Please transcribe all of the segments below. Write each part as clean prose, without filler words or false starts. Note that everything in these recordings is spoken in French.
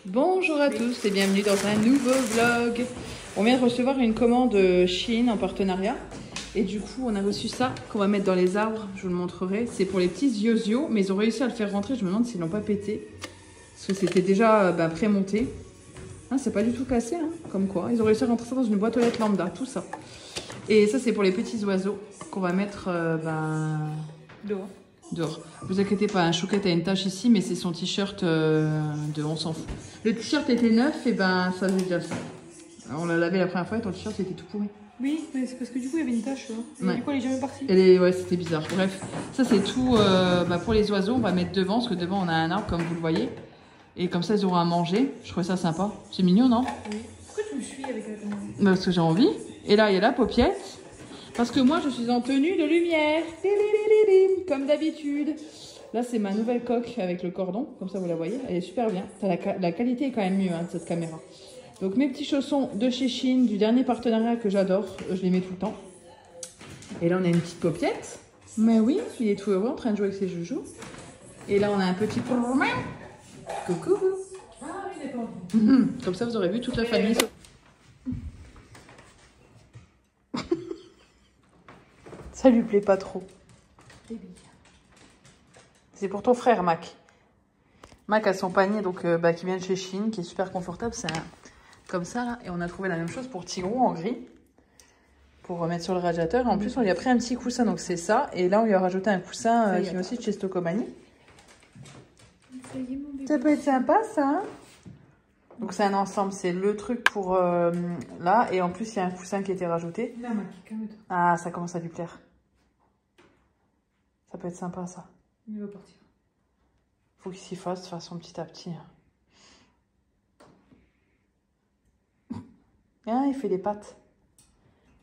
Bonjour à tous et bienvenue dans un nouveau vlog. On vient de recevoir une commande Shein en partenariat. Et du coup, on a reçu ça qu'on va mettre dans les arbres. Je vous le montrerai. C'est pour les petits yozio, mais ils ont réussi à le faire rentrer. Je me demande s'ils l'ont pas pété. Parce que c'était déjà pré-monté. Hein, c'est pas du tout cassé, hein, comme quoi. Ils ont réussi à rentrer ça dans une boîte aux lettres lambda, tout ça. Et ça, c'est pour les petits oiseaux qu'on va mettre dehors. Dehors. Vous inquiétez pas, un Chouquette a une tache ici, mais c'est son t-shirt de on s'en fout. Le t-shirt était neuf, et ben ça veut dire ça. On l'a lavé la première fois et ton t-shirt était tout pourri. Oui, mais c'est parce que du coup il y avait une tache. Ouais. Du coup elle est jamais partie. Ouais, c'était bizarre. Bref, ça c'est tout pour les oiseaux. On va mettre devant, parce que devant on a un arbre comme vous le voyez. Et comme ça ils auront à manger. Je trouvais ça sympa. C'est mignon, non? Oui. Pourquoi tu me suis avec la caméra? Parce que j'ai envie. Et là il y a la paupiette. Parce que moi je suis en tenue de lumière. Comme d'habitude. Là c'est ma nouvelle coque avec le cordon. Comme ça vous la voyez. Elle est super bien. La qualité est quand même mieux de cette caméra. Donc mes petits chaussons de chez Shein, du dernier partenariat que j'adore, je les mets tout le temps. Et là on a une petite paupiette. Mais oui, il est tout heureux en train de jouer avec ses joujoux. Et là on a un petit coucou. Ah oui, d'accord. Comme ça vous aurez vu toute la famille. Ça lui plaît pas trop. C'est pour ton frère Mac. Mac a son panier donc, qui vient de chez Shein, qui est super confortable. C'est un... comme ça là. Et on a trouvé la même chose pour Tigrou en gris. Pour remettre sur le radiateur. Et en plus on lui a pris un petit coussin, donc c'est ça. Et là on lui a rajouté un coussin qui vient aussi de chez Stocomanie. Ça peut être sympa ça, hein? Donc c'est un ensemble, c'est le truc pour là. Et en plus il y a un coussin qui a été rajouté. Là, Mac, calme-toi. Ah, ça commence à lui plaire. Ça peut être sympa ça. Il va partir. Faut qu'il s'y fasse de façon petit à petit. Ah, il fait des pattes.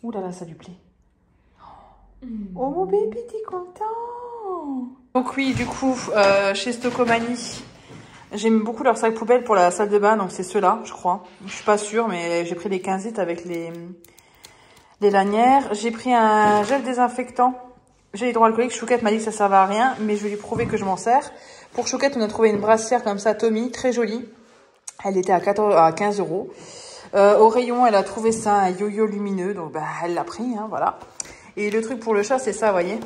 Ouh là là, ça lui plaît. Oh mon bébé, t'es content? Donc oui, du coup, chez Stocomanie, j'aime beaucoup leur sac poubelle pour la salle de bain. Donc c'est ceux-là, je crois. Je suis pas sûre, mais j'ai pris les 15 litres avec les lanières. J'ai pris un gel désinfectant. Gel hydroalcoolique. Chouquette m'a dit que ça servait à rien, mais je vais lui prouver que je m'en sers. Pour Chouquette, on a trouvé une brassière comme ça, Tommy, très jolie. Elle était à 15 €. Au rayon, elle a trouvé ça, un yo-yo lumineux, donc elle l'a pris, hein, voilà. Et le truc pour le chat, c'est ça, vous voyez.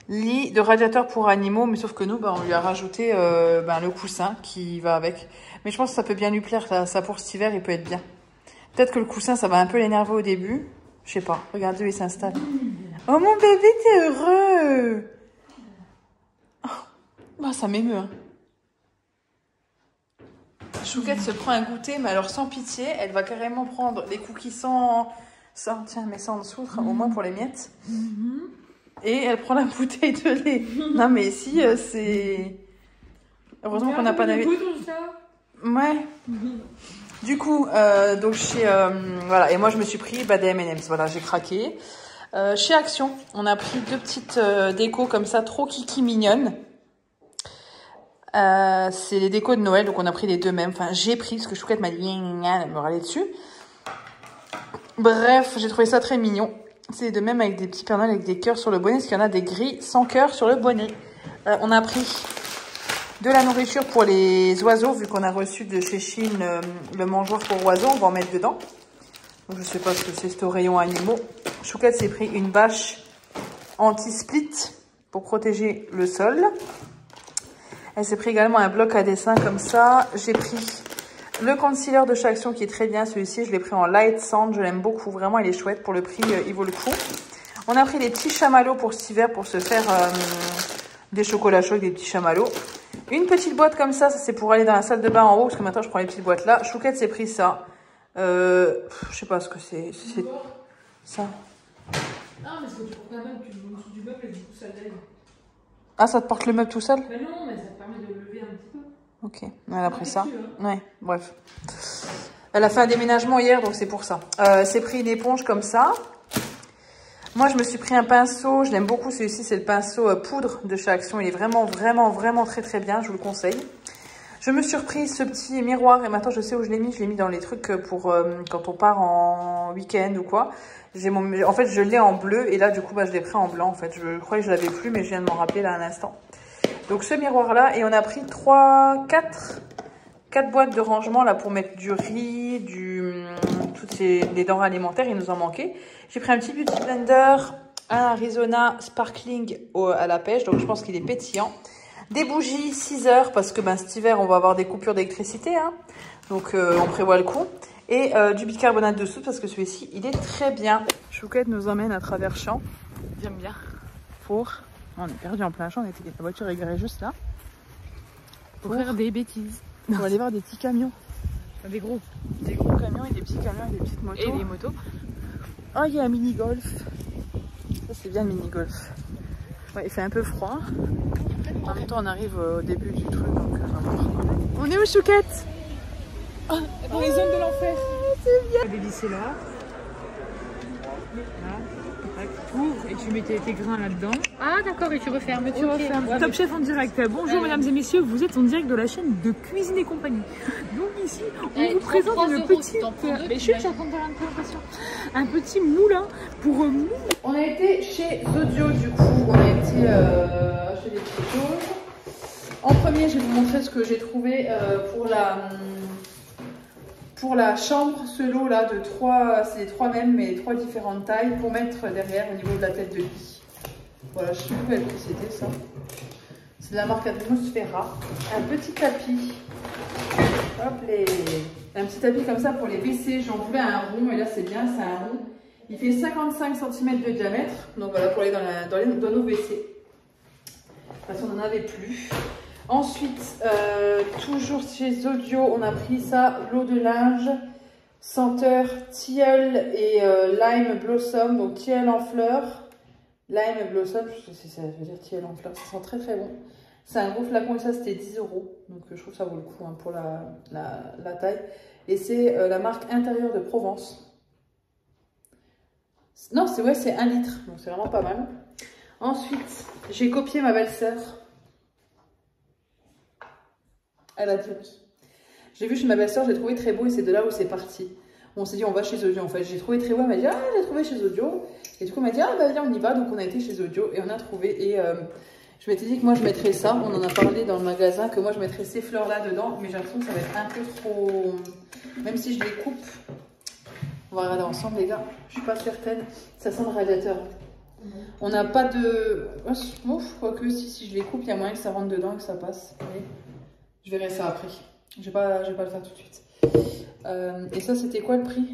Lit de radiateur pour animaux, mais sauf que nous, on lui a rajouté le coussin qui va avec. Mais je pense que ça peut bien lui plaire, ça pour cet hiver, il peut être bien. Peut-être que le coussin, ça va un peu l'énerver au début. Je sais pas, regardez où il s'installe. Oh mon bébé, t'es heureux! Oh, ça m'émeut, hein. Chouquette se prend un goûter, mais alors sans pitié, elle va carrément prendre les cookies sans tiens, mais sans dessous, au moins pour les miettes. Et elle prend la bouteille de lait. Non mais si, c'est... Heureusement qu'on n'a pas d'avis. Ouais. Du coup, donc chez... voilà, et moi je me suis pris des M&M's, voilà, j'ai craqué. Chez Action, on a pris deux petites décos comme ça, trop kiki mignonnes. C'est les décos de Noël, donc on a pris les deux mêmes. Enfin, j'ai pris, parce que Chouquette m'a dit, elle me râlait dessus. Bref, j'ai trouvé ça très mignon. C'est les deux mêmes avec des petits Père Noël avec des cœurs sur le bonnet, parce qu'il y en a des gris sans cœur sur le bonnet. On a pris de la nourriture pour les oiseaux, vu qu'on a reçu de chez Shein le mangeoire pour oiseaux, on va en mettre dedans. Donc je sais pas ce que c'est au rayon animaux. Chouquette s'est pris une bâche anti-split pour protéger le sol. Elle s'est pris également un bloc à dessin comme ça. J'ai pris le concealer de chez Action qui est très bien. Celui-ci, je l'ai pris en light sand. Je l'aime beaucoup. Vraiment, il est chouette. Pour le prix, il vaut le coup. On a pris les petits chamallows pour cet hiver pour se faire des chocolats chauds avec des petits chamallows. Une petite boîte comme ça, c'est pour aller dans la salle de bain en haut. Parce que maintenant, je prends les petites boîtes là. Chouquette s'est pris ça. Je sais pas ce que c'est. C'est ça. Ah, mais c'est que tu portes un meuble, tu le mets au-dessus du meuble et du coup ça l'aide. Ah, ça te porte le meuble tout seul? Mais non, mais ça te permet de le lever un petit peu. Ok, elle a pris ça. Hein. Ouais, bref. Elle a fait un déménagement hier, donc c'est pour ça. C'est pris une éponge comme ça. Moi, je me suis pris un pinceau. Je l'aime beaucoup, celui-ci. C'est le pinceau poudre de chez Action. Il est vraiment, vraiment, vraiment très, très bien. Je vous le conseille. Je me suis repris ce petit miroir. Et maintenant, je sais où je l'ai mis. Je l'ai mis dans les trucs pour quand on part en week-end ou quoi. En fait, je l'ai en bleu. Et là, du coup, je l'ai pris en blanc. En fait, je croyais que je l'avais plus, mais je viens de m'en rappeler là un instant. Donc, ce miroir-là. Et on a pris 4 4 boîtes de rangement là pour mettre du riz, toutes les denrées alimentaires, il nous en manquait. J'ai pris un petit beauty blender, un Arizona Sparkling à la pêche, donc je pense qu'il est pétillant. Des bougies 6 heures parce que cet hiver on va avoir des coupures d'électricité, hein. Donc on prévoit le coup. Et du bicarbonate de soude parce que celui-ci il est très bien. Chouquette nous emmène à travers champs. J'aime bien. On est perdu en plein champ, la voiture est garée juste là. Pour faire des bêtises. On va aller voir des petits camions. Des gros. Des gros camions et des petits camions et des petites motos. Et des motos. Oh, il y a un mini-golf. Ça, c'est bien le mini-golf. Ouais, il fait un peu froid. En même temps, on arrive au début du truc, donc on va voir. On est où, Chouquette? Dans les zones de l'enfer. C'est bien. Le baby, c'est là. Là. Tu ouvres et tu mets tes grains là-dedans. Ah d'accord, et tu refermes. Tu refermes. Ouais, Top Chef en direct. Bonjour mesdames et messieurs, vous êtes en direct de la chaîne de Cuisine et Compagnie. Donc ici, on vous présente une petite... Mais je suis en train de faire une présentation. Un petit moulin pour mouler. On a été chez Zodio du coup. On a été acheter des petites choses. En premier, je vais vous montrer ce que j'ai trouvé pour la chambre, ce lot là de 3, c'est les 3 mêmes mais 3 différentes tailles pour mettre derrière au niveau de la tête de lit. Voilà, je sais plus quelle c'était ça. C'est de la marque Atmosfera. Un petit tapis. Hop, un petit tapis comme ça pour les WC. J'en voulais un rond et là c'est bien, c'est un rond. Il fait 55 cm de diamètre. Donc voilà, pour aller dans nos WC. De toute façon, on n'en avait plus. Ensuite, toujours chez Zodio, on a pris ça, l'eau de linge, senteur tilleul et lime blossom, donc tilleul en fleurs, lime blossom, je sais ça veut dire tilleul en fleurs, ça sent très très bon. C'est un gros flacon et ça c'était 10 €, donc je trouve que ça vaut le coup hein, pour la taille. Et c'est la marque Intérieur de Provence. Non, c'est 1 litre, donc c'est vraiment pas mal. Ensuite, j'ai copié ma belle-sœur. Elle a dit oui. J'ai vu chez ma belle-sœur, j'ai trouvé très beau et c'est de là où c'est parti. On s'est dit on va chez Zodio en fait. J'ai trouvé très beau, elle m'a dit ah j'ai trouvé chez Zodio. Et du coup elle m'a dit ah bah viens on y va. Donc on a été chez Zodio et on a trouvé. Et je m'étais dit que moi je mettrais ça. On en a parlé dans le magasin que moi je mettrais ces fleurs là dedans. Mais j'ai l'impression que ça va être un peu trop. Même si je les coupe. On va regarder ensemble les gars. Je suis pas certaine. Ça sent le radiateur. On n'a pas de. Ouf, quoique si je les coupe, il y a moyen que ça rentre dedans et que ça passe. Allez. Je verrai ça après. Je vais pas le faire tout de suite. Et ça, c'était quoi le prix?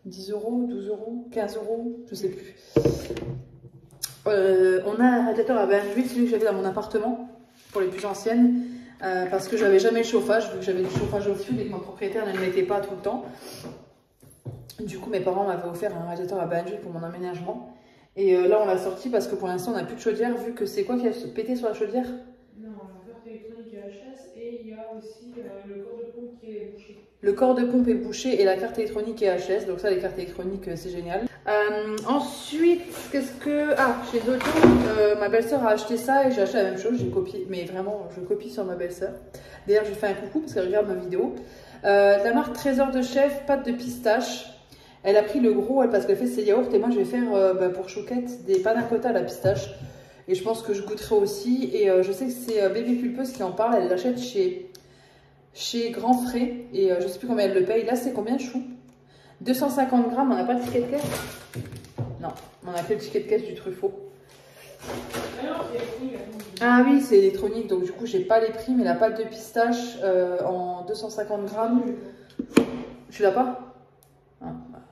10 €, 12 €, 15 €, je sais plus. On a un radiateur à bain d'huile, celui que j'avais dans mon appartement, pour les plus anciennes, parce que j'avais jamais le chauffage, vu que j'avais du chauffage au fioul et que ma propriétaire ne le mettait pas tout le temps. Du coup, mes parents m'avaient offert un radiateur à bain d'huile pour mon aménagement. Et là, on l'a sorti parce que pour l'instant, on n'a plus de chaudière, vu que c'est quoi qui a pété sur la chaudière? Non, la carte électronique est HS et il y a aussi le corps de pompe qui est bouché. Le corps de pompe est bouché et la carte électronique est HS. Donc ça, les cartes électroniques, c'est génial. Ensuite, qu'est-ce que... Ah, chez Zodio, ma belle-sœur a acheté ça et j'ai acheté la même chose. J'ai copié, mais vraiment, je copie sur ma belle-sœur. D'ailleurs, je lui fais un coucou parce qu'elle regarde ma vidéo. La marque Trésor de Chef, pâte de pistache. Elle a pris le gros, parce qu'elle fait ses yaourts. Et moi, je vais faire pour Chouquette des panna cotta à la pistache. Et je pense que je goûterai aussi. Et je sais que c'est Bébé Pulpeuse qui en parle. Elle l'achète chez Grand Frais. Et je sais plus combien elle le paye. Là, c'est combien, Chou? 250 grammes. On n'a pas le ticket de caisse? Non, on a fait le ticket de caisse du Truffaut. Ah oui, c'est électronique. Donc, du coup, j'ai pas les prix. Mais la pâte de pistache en 250 grammes. Tu l'as pas? Ah, voilà.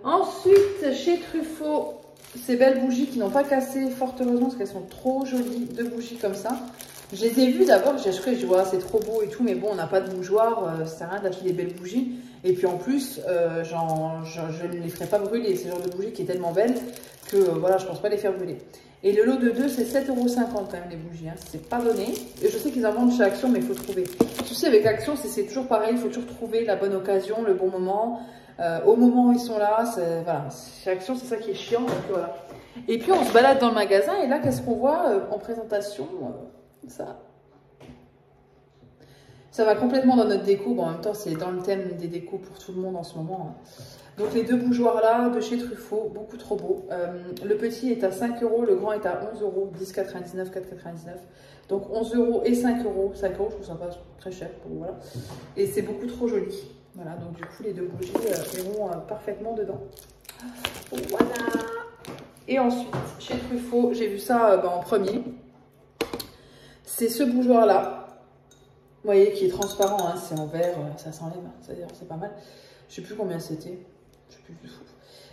Ensuite, chez Truffaut, ces belles bougies qui n'ont pas cassé, fort heureusement, parce qu'elles sont trop jolies, 2 bougies comme ça. Je les ai vues d'abord, j'ai acheté, je dis, voilà, c'est trop beau et tout, mais bon, on n'a pas de bougeoir, ça sert à rien d'acheter des belles bougies. Et puis en plus, je ne les ferai pas brûler, c'est le genre de bougie qui est tellement belle que voilà, je pense pas les faire brûler. Et le lot de 2, c'est 7,50 € quand même les bougies, hein. C'est pas donné. Et je sais qu'ils en vendent chez Action, mais il faut trouver. Le souci avec Action, c'est toujours pareil, il faut toujours trouver la bonne occasion, le bon moment. Au moment où ils sont là, voilà, chez Action, c'est ça qui est chiant. Donc, voilà. Et puis on se balade dans le magasin et là, qu'est-ce qu'on voit en présentation? Ça va complètement dans notre déco. Bon, en même temps, c'est dans le thème des décos pour tout le monde en ce moment. Donc les 2 bougeoirs là, de chez Truffaut, beaucoup trop beau. Le petit est à 5 €, le grand est à 11 €, 10,99, 4,99. Donc 11 € et 5 €. 5 €, je trouve ça pas très cher. Donc, voilà. Et c'est beaucoup trop joli. Voilà, donc du coup, les deux bougies iront parfaitement dedans. Voilà. Et ensuite, chez Truffaut, j'ai vu ça en premier. C'est ce bougeoir-là. Vous voyez, qui est transparent. Hein, c'est en verre, ça s'enlève. C'est pas mal. Je sais plus combien c'était. Je sais plus du tout.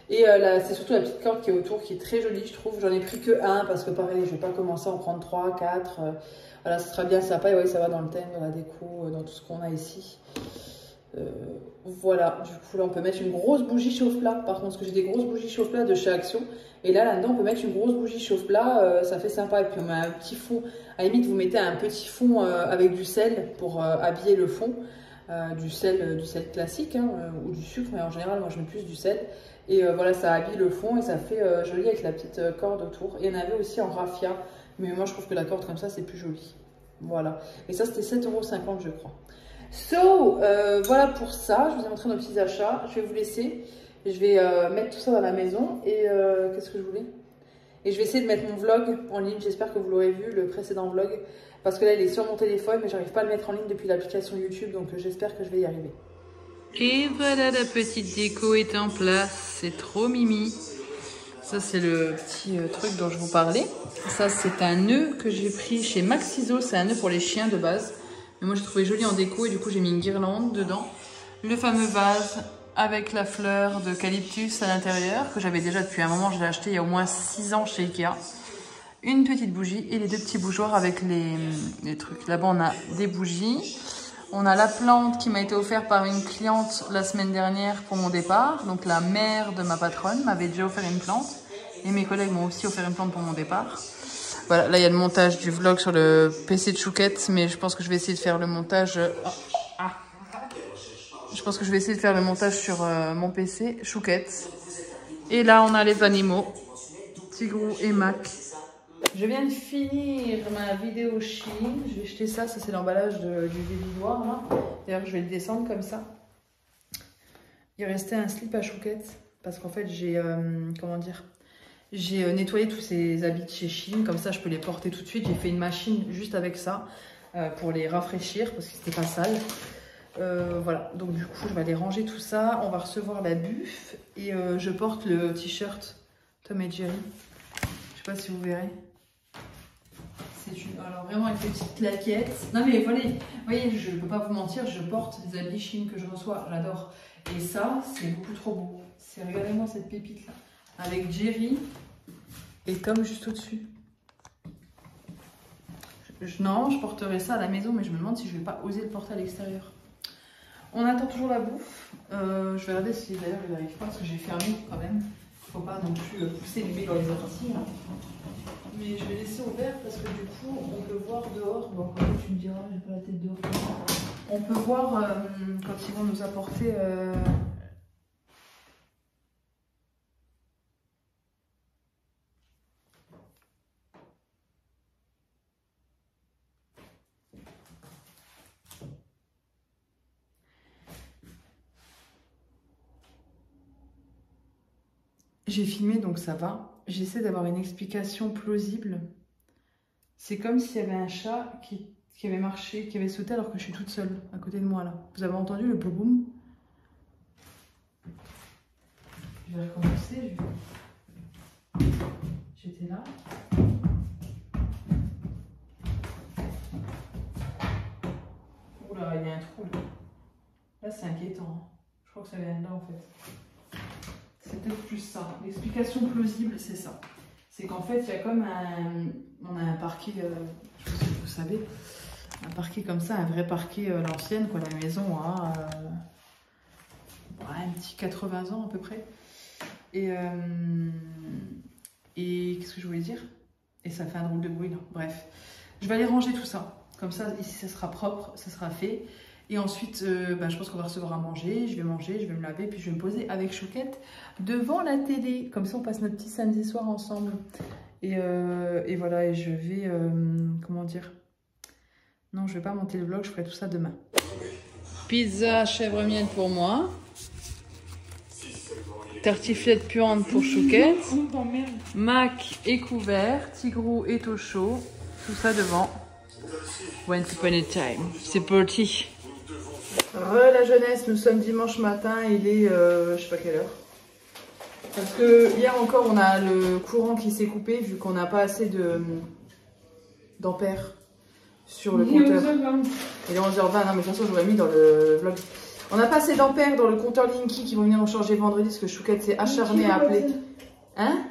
Et c'est surtout la petite corde qui est autour, qui est très jolie, je trouve. J'en ai pris que un, parce que pareil, je vais pas commencer à en prendre 3, 4. Voilà, ce sera bien sympa. Et oui, ça va dans le thème, dans la déco, dans tout ce qu'on a ici. Voilà, du coup là on peut mettre une grosse bougie chauffe-plat. Par contre, parce que j'ai des grosses bougies chauffe-plat de chez Action. Et là-dedans, on peut mettre une grosse bougie chauffe-plat, ça fait sympa. Et puis on met un petit fond. À la limite, vous mettez un petit fond avec du sel pour habiller le fond. Du sel classique hein, ou du sucre, mais en général, moi je mets plus du sel. Et voilà, ça habille le fond et ça fait joli avec la petite corde autour. Et il y en avait aussi en raffia, mais moi je trouve que la corde comme ça, c'est plus joli. Voilà. Et ça, c'était 7,50 € je crois. So, voilà pour ça. Je vous ai montré nos petits achats. Je vais vous laisser. Je vais mettre tout ça dans la maison. Et qu'est-ce que je voulais? Et je vais essayer de mettre mon vlog en ligne. J'espère que vous l'aurez vu, le précédent vlog. Parce que là, il est sur mon téléphone, mais j'arrive pas à le mettre en ligne depuis l'application YouTube. Donc, j'espère que je vais y arriver. Et voilà, la petite déco est en place. C'est trop mimi. Ça, c'est le petit truc dont je vous parlais. Ça, c'est un nœud que j'ai pris chez Maxiso. C'est un nœud pour les chiens de base. Mais moi, j'ai trouvé joli en déco et du coup, j'ai mis une guirlande dedans. Le fameux vase avec la fleur d'eucalyptus à l'intérieur, que j'avais déjà depuis un moment. Je l'ai acheté il y a au moins 6 ans chez Ikea. Une petite bougie et les deux petits bougeoirs avec les trucs. Là-bas, on a des bougies. On a la plante qui m'a été offerte par une cliente la semaine dernière pour mon départ. Donc, la mère de ma patronne m'avait déjà offert une plante. Et mes collègues m'ont aussi offert une plante pour mon départ. Voilà, là il y a le montage du vlog sur le PC de Chouquette, mais je pense que je vais essayer de faire le montage. Je pense que je vais essayer de faire le montage sur mon PC Chouquette. Et là on a les animaux, Tigrou et Mac. Je viens de finir ma vidéo Chine. Je vais jeter ça, c'est l'emballage du dévidoir là. D'ailleurs je vais le descendre comme ça. Il restait un slip à Chouquette parce qu'en fait j'ai comment dire. J'ai nettoyé tous ces habits de chez Chine, comme ça je peux les porter tout de suite. J'ai fait une machine juste avec ça pour les rafraîchir parce que c'était pas sale. Voilà, donc du coup je vais aller ranger tout ça. On va recevoir la buffe et je porte le t-shirt Tom et Jerry. Je sais pas si vous verrez. C'est alors vraiment avec des petites claquettes. Non mais voilà, vous voyez, je peux pas vous mentir, je porte des habits Chine que je reçois, j'adore. Et ça, c'est beaucoup trop beau. Regardez-moi cette pépite là. Avec Jerry et Tom juste au-dessus. Non, je porterai ça à la maison, mais je me demande si je vais pas oser le porter à l'extérieur. On attend toujours la bouffe. Je vais regarder si d'ailleurs il n'arrive pas, parce que j'ai fermé quand même. Faut pas non plus pousser le bébé dans les orties. Hein. Mais je vais laisser ouvert parce que du coup, on peut voir dehors. Bon, quand tu me diras, j'ai pas la tête dehors. On peut voir quand ils vont nous apporter. J'ai filmé, donc ça va. J'essaie d'avoir une explication plausible. C'est comme s'il y avait un chat qui avait marché, qui avait sauté alors que je suis toute seule à côté de moi là. Vous avez entendu le boum? Je vais recommencer. J'étais là. Oula, il y a un trou là. Là, c'est inquiétant. Je crois que ça vient de là en fait. C'est peut-être plus ça. L'explication plausible, c'est ça. C'est qu'en fait, il y a comme un... On a un parquet, je sais pas si vous savez, un parquet comme ça, un vrai parquet l'ancienne, quoi. La maison a un petit 80 ans à peu près. Et qu'est-ce que je voulais dire? Et ça fait un drôle de bruit là. Bref, je vais aller ranger tout ça. Comme ça, ici, ça sera propre, ça sera fait. Et ensuite, je pense qu'on va recevoir à manger. Je vais manger, je vais me laver, puis je vais me poser avec Chouquette devant la télé. Comme ça, on passe notre petit samedi soir ensemble. Et voilà, et je vais... comment dire? Non, je vais pas monter le vlog, je ferai tout ça demain. Pizza chèvre miel pour moi. Tartiflette puante pour Chouquette. Mac est couvert. Tigrou est au chaud. Tout ça devant. Once upon a time. C'est parti. La jeunesse, nous sommes dimanche matin, il est je sais pas quelle heure. Parce que hier encore on a le courant qui s'est coupé vu qu'on n'a pas assez d'ampères sur le compteur. Il est 11h20, non mais de toute façon j'aurais mis dans le vlog. On n'a pas assez d'ampères dans le compteur Linky qui vont venir nous changer vendredi parce que Chouquette s'est acharnée à appeler. Hein?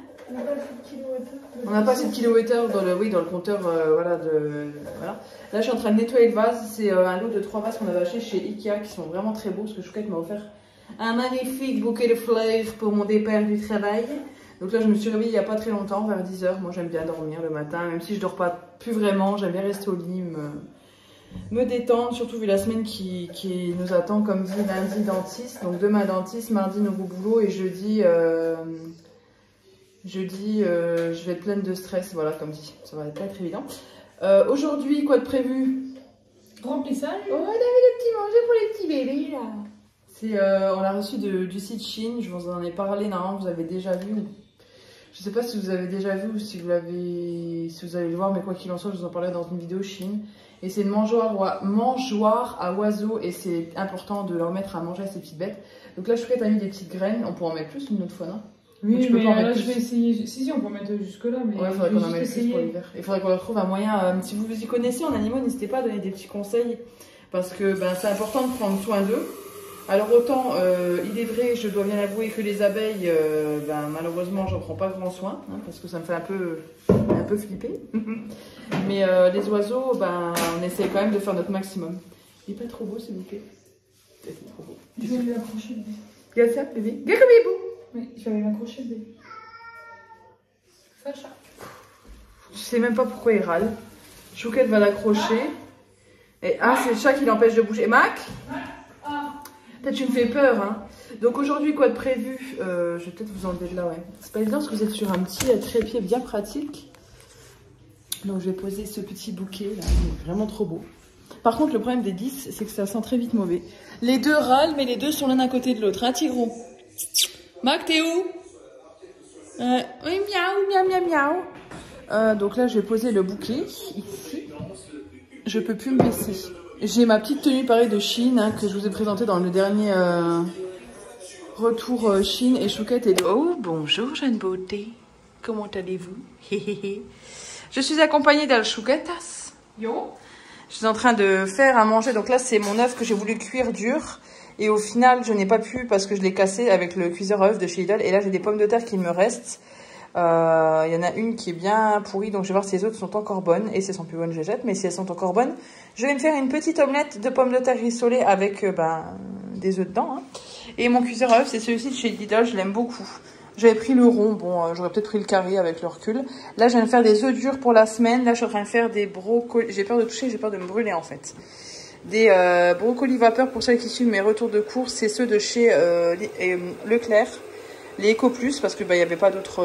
On n'a pas assez de kilowattheures dans le compteur, voilà. Là, je suis en train de nettoyer le vase. C'est un lot de 3 vases qu'on avait acheté chez Ikea qui sont vraiment très beaux parce que Chouquette m'a offert un magnifique bouquet de fleurs pour mon départ du travail. Donc là, je me suis réveillée il n'y a pas très longtemps, vers 10h. Moi, j'aime bien dormir le matin, même si je dors pas plus vraiment. J'aime bien rester au lit, me détendre, surtout vu la semaine qui nous attend, comme dit lundi dentiste. Donc demain dentiste, mardi nouveau boulot et jeudi... je vais être pleine de stress, voilà, comme dit. Ça va pas être évident. Aujourd'hui, quoi de prévu? Remplissage. Oh, on avait des petits manger pour les petits bébés, là. On l'a reçu du site Chine. Je vous en ai parlé, normalement, vous avez déjà vu. Je sais pas si vous avez déjà vu ou si vous allez le voir, mais quoi qu'il en soit, je vous en parlais dans une vidéo Chine. Et c'est une mangeoire à oiseaux et c'est important de leur mettre à manger à ces petites bêtes. Donc là, je suis prête à mettre des petites graines. On pourra en mettre plus une autre fois, non? Oui, mais là, je vais essayer. Si, on peut en mettre jusque là. Mais ouais, il faudrait qu'on en mette plus pour l'hiver. Il faudrait qu'on leur trouve un moyen. Si vous y connaissez en animaux, n'hésitez pas à donner des petits conseils. Parce que c'est important de prendre soin d'eux. Alors autant, il est vrai, je dois bien avouer que les abeilles, malheureusement, j'en prends pas grand soin. Hein, parce que ça me fait un peu flipper. Mais les oiseaux, on essaie quand même de faire notre maximum. Il est pas trop beau ce bouquet. C'est trop beau. Je vais lui accrocher le bébé. Regarde ça, bébé. Regarde comme il est beau. Oui, je vais m'accrocher le bébé. Sacha. Je sais même pas pourquoi il râle. Chouquette va l'accrocher. Et c'est le chat qui l'empêche de bouger. Mac, peut-être tu me fais peur. Hein. Donc aujourd'hui, quoi de prévu? Je vais peut-être vous enlever de là, ouais. C'est pas évident parce que vous êtes sur un petit trépied bien pratique. Donc je vais poser ce petit bouquet là. Il est vraiment trop beau. Par contre, le problème des 10, c'est que ça sent très vite mauvais. Les deux râlent, mais les deux sont l'un à côté de l'autre. Hein, Tigrou? Mac, t'es où? Oui, miaou, miaou, miaou. Donc là, je vais poser le bouquet ici. Je peux plus me baisser. J'ai ma petite tenue pareille de Chine hein, que je vous ai présentée dans le dernier retour Chine. Et Chouquette est de... Oh, bonjour, jeune beauté. Comment allez-vous? Je suis accompagnée d'Al Chouquetas. Yo. Je suis en train de faire à manger. Donc là, c'est mon œuf que j'ai voulu cuire dur. Et au final, je n'ai pas pu parce que je l'ai cassé avec le cuiseur à œufs de chez Lidl. Et là, j'ai des pommes de terre qui me restent. Il y en a une qui est bien pourrie. Donc, je vais voir si les autres sont encore bonnes. Et si elles sont plus bonnes, je les jette. Mais si elles sont encore bonnes, je vais me faire une petite omelette de pommes de terre rissolées avec des œufs dedans. Hein. Et mon cuiseur à œufs, c'est celui-ci de chez Lidl. Je l'aime beaucoup. J'avais pris le rond. Bon, j'aurais peut-être pris le carré avec le recul. Là, je viens de faire des œufs durs pour la semaine. Là, je suis en train de faire des brocolis. J'ai peur de toucher, j'ai peur de me brûler en fait. Des brocolis vapeur pour celles qui suivent mes retours de course, c'est ceux de chez Leclerc, les Eco Plus, parce que il n'y avait pas d'autres,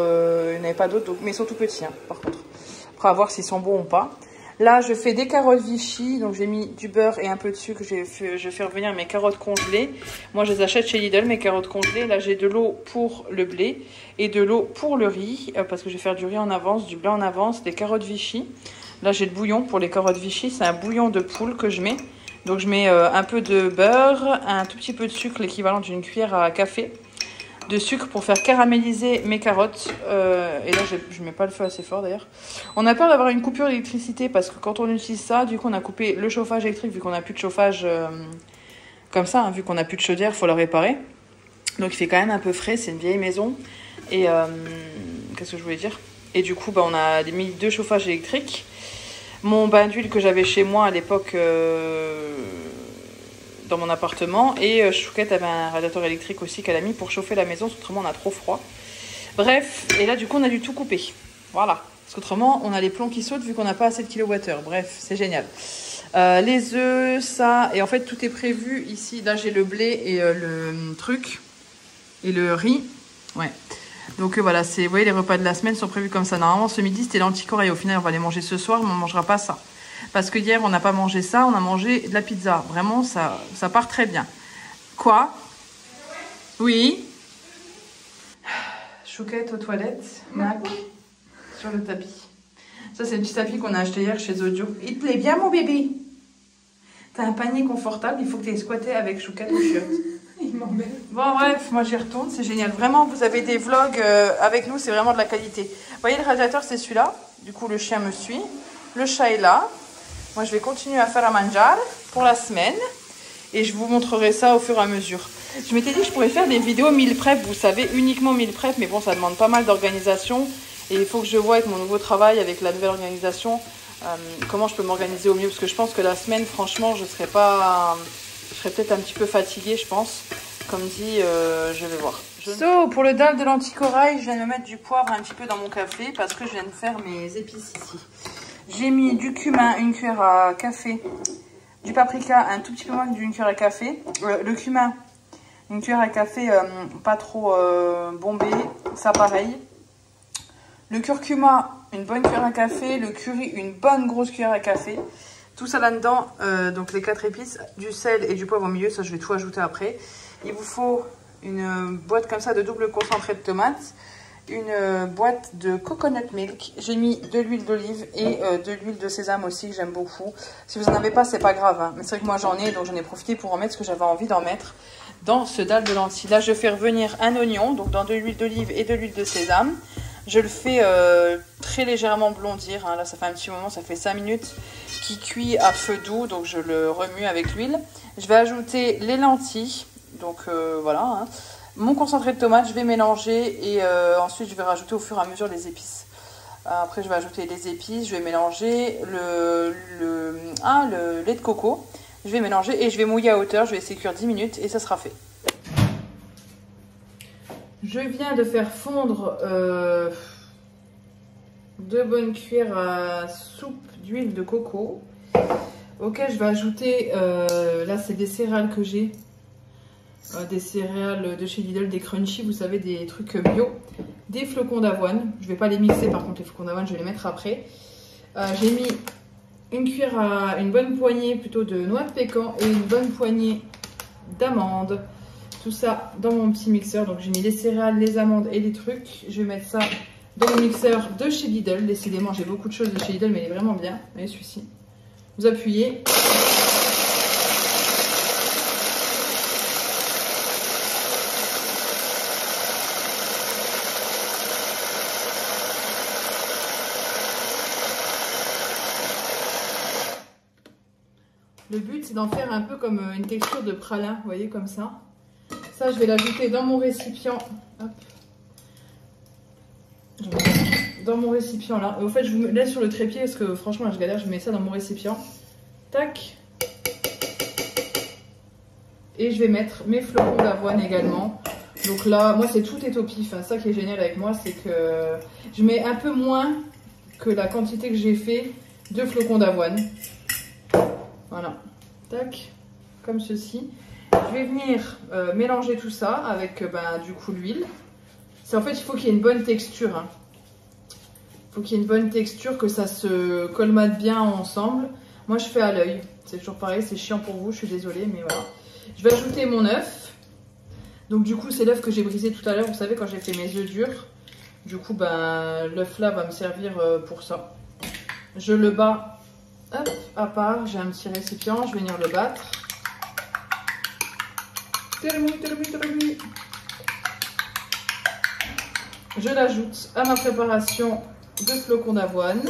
il n'y avait pas d'autres, mais ils sont tout petits hein, par contre. Après à voir s'ils sont bons ou pas. Là je fais des carottes Vichy, donc j'ai mis du beurre et un peu de sucre, je fais revenir mes carottes congelées. Moi je les achète chez Lidl, mes carottes congelées. Là j'ai de l'eau pour le blé et de l'eau pour le riz, parce que je vais faire du riz en avance, du blé en avance, des carottes Vichy. Là j'ai le bouillon pour les carottes Vichy, c'est un bouillon de poule que je mets. Donc je mets un peu de beurre, un tout petit peu de sucre, l'équivalent d'une cuillère à café de sucre pour faire caraméliser mes carottes. Et là je mets pas le feu assez fort d'ailleurs. On a peur d'avoir une coupure d'électricité parce que quand on utilise ça, du coup on a coupé le chauffage électrique vu qu'on n'a plus de chauffage comme ça, hein, vu qu'on n'a plus de chaudière, il faut le réparer. Donc il fait quand même un peu frais, c'est une vieille maison. Et qu'est-ce que je voulais dire? Et du coup on a mis 2 chauffages électriques. Mon bain d'huile que j'avais chez moi à l'époque dans mon appartement. Et Chouquette avait un radiateur électrique aussi qu'elle a mis pour chauffer la maison. Autrement, on a trop froid. Bref, et là, du coup, on a dû tout couper. Voilà. Parce qu'autrement, on a les plombs qui sautent vu qu'on n'a pas assez de kilowattheures. Bref, c'est génial. Les œufs, ça. Et en fait, tout est prévu ici. Là, j'ai le blé et le truc. Et le riz. Ouais. Donc voilà, vous voyez, les repas de la semaine sont prévus comme ça. Normalement, ce midi, c'était l'anticorps. Au final, on va les manger ce soir, mais on ne mangera pas ça. Parce que hier, on n'a pas mangé ça, on a mangé de la pizza. Vraiment, ça part très bien. Quoi? Oui. Chouquette aux toilettes, Mac sur le tapis. Ça, c'est le petit tapis qu'on a acheté hier chez Zodio. Il te plaît bien, mon bébé? T'as un panier confortable, il faut que tu aies squatté avec Chouquette ou Chiotte. Il m'embête. Bon, bref, moi j'y retourne, c'est génial. Vraiment, vous avez des vlogs avec nous, c'est vraiment de la qualité. Vous voyez, le radiateur, c'est celui-là. Du coup, le chien me suit. Le chat est là. Moi, je vais continuer à faire à manger pour la semaine. Et je vous montrerai ça au fur et à mesure. Je m'étais dit que je pourrais faire des vidéos meal prep, vous savez, uniquement meal prep. Mais bon, ça demande pas mal d'organisation. Et il faut que je vois avec mon nouveau travail, avec la nouvelle organisation, comment je peux m'organiser au mieux. Parce que je pense que la semaine, franchement, je serai peut-être un petit peu fatiguée, je pense. Comme dit, je vais voir. Pour le dalle de lentilles corail, je viens de me mettre du poivre un petit peu dans mon café parce que je viens de faire mes épices ici. J'ai mis du cumin, une cuillère à café, du paprika, un tout petit peu moins d'une cuillère à café. Le cumin, une cuillère à café pas trop bombé, ça pareil. Le curcuma, une bonne cuillère à café. Le curry, une bonne grosse cuillère à café. Tout ça là-dedans, donc les 4 épices, du sel et du poivre au milieu, ça je vais tout ajouter après. Il vous faut une boîte comme ça de double concentré de tomates, une boîte de coconut milk. J'ai mis de l'huile d'olive et de l'huile de sésame aussi que j'aime beaucoup. Si vous n'en avez pas, c'est pas grave, hein. Mais c'est vrai que moi j'en ai, donc j'en ai profité pour en mettre ce que j'avais envie d'en mettre dans ce dalle de lentilles. Là, je fais revenir un oignon, donc dans de l'huile d'olive et de l'huile de sésame. Je le fais très légèrement blondir, hein. Là ça fait un petit moment, ça fait 5 minutes qu'il cuit à feu doux, donc je le remue avec l'huile. Je vais ajouter les lentilles, donc voilà, hein. Mon concentré de tomate, je vais mélanger et ensuite je vais rajouter au fur et à mesure les épices. Après je vais ajouter les épices, je vais mélanger le lait de coco, je vais mélanger et je vais mouiller à hauteur, je vais laisser cuire 10 minutes et ça sera fait. Je viens de faire fondre 2 bonnes cuillères à soupe d'huile de coco. Ok, je vais ajouter, là c'est des céréales que j'ai, des céréales de chez Lidl, des crunchy, vous savez, des trucs bio, des flocons d'avoine. Je vais pas les mixer par contre, les flocons d'avoine, je vais les mettre après. J'ai mis une bonne poignée plutôt de noix de pécan et une bonne poignée d'amandes. Tout ça dans mon petit mixeur. Donc j'ai mis les céréales, les amandes et les trucs. Je vais mettre ça dans le mixeur de chez Lidl. Décidément, j'ai beaucoup de choses de chez Lidl, mais il est vraiment bien. Vous voyez celui-ci. Vous appuyez. Le but, c'est d'en faire un peu comme une texture de pralin, vous voyez, comme ça. Ça, je vais l'ajouter dans mon récipient. Hop. Dans mon récipient, là. Au fait, je vous laisse sur le trépied parce que franchement, je galère. Je mets ça dans mon récipient. Tac. Et je vais mettre mes flocons d'avoine également. Donc là, moi, c'est tout est au pif. Hein. Ça qui est génial avec moi, c'est que je mets un peu moins que la quantité que j'ai fait de flocons d'avoine. Voilà, tac, comme ceci. Je vais venir mélanger tout ça avec du coup l'huile. En fait, il faut qu'il y ait une bonne texture. Hein. Il faut qu'il y ait une bonne texture, que ça se colmate bien ensemble. Moi, je fais à l'œil. C'est toujours pareil, c'est chiant pour vous, je suis désolée, mais voilà. Je vais ajouter mon œuf. Donc du coup, c'est l'œuf que j'ai brisé tout à l'heure, vous savez, quand j'ai fait mes œufs durs. Du coup, l'œuf là va me servir pour ça. Je le bats. Hop, à part, j'ai un petit récipient, je vais venir le battre. Je l'ajoute à ma préparation de flocons d'avoine.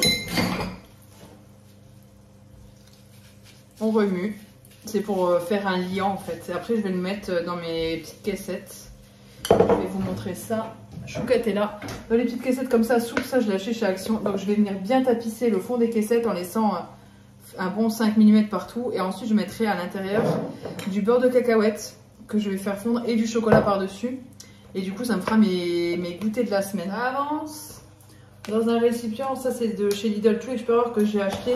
On remue. C'est pour faire un liant en fait. Et après, je vais le mettre dans mes petites caissettes. Je vais vous montrer ça. Chouquette est là. Dans les petites caissettes comme ça, soupe, ça je l'ai acheté chez Action. Donc je vais venir bien tapisser le fond des caissettes en laissant un bon 5 mm partout. Et ensuite, je mettrai à l'intérieur du beurre de cacahuète que je vais faire fondre et du chocolat par-dessus. Et du coup, ça me fera mes goûters de la semaine. Avance dans un récipient. Ça, c'est de chez Lidl. Tous les Explorer que j'ai acheté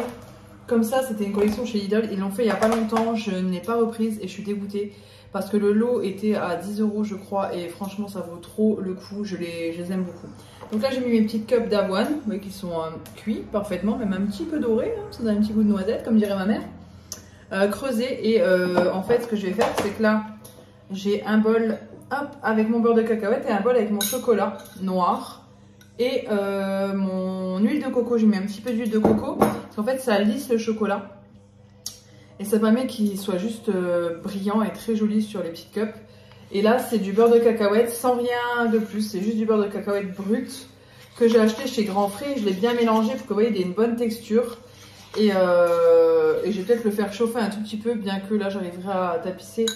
comme ça, c'était une collection chez Lidl. Ils l'ont fait il n'y a pas longtemps. Je ne l'ai pas reprise et je suis dégoûtée. Parce que le lot était à 10 € je crois. Et franchement, ça vaut trop le coup. Je les aime beaucoup. Donc là, j'ai mis mes petites cups d'avoine. Vous voyez qu'ils sont cuits parfaitement. Même un petit peu dorés. Hein. Ça donne un petit goût de noisette, comme dirait ma mère. Creusés. Et en fait, ce que je vais faire, c'est que là, j'ai un bol hop, avec mon beurre de cacahuète et un bol avec mon chocolat noir. Et mon huile de coco, j'ai mis un petit peu d'huile de coco. Parce qu'en fait, ça lisse le chocolat. Et ça permet qu'il soit juste brillant et très joli sur les petites cups. Et là, c'est du beurre de cacahuète sans rien de plus. C'est juste du beurre de cacahuète brut que j'ai acheté chez Grand Frais. Je l'ai bien mélangé pour que vous voyez, il ait une bonne texture. Et je vais peut-être le faire chauffer un tout petit peu, bien que là, j'arriverai à tapisser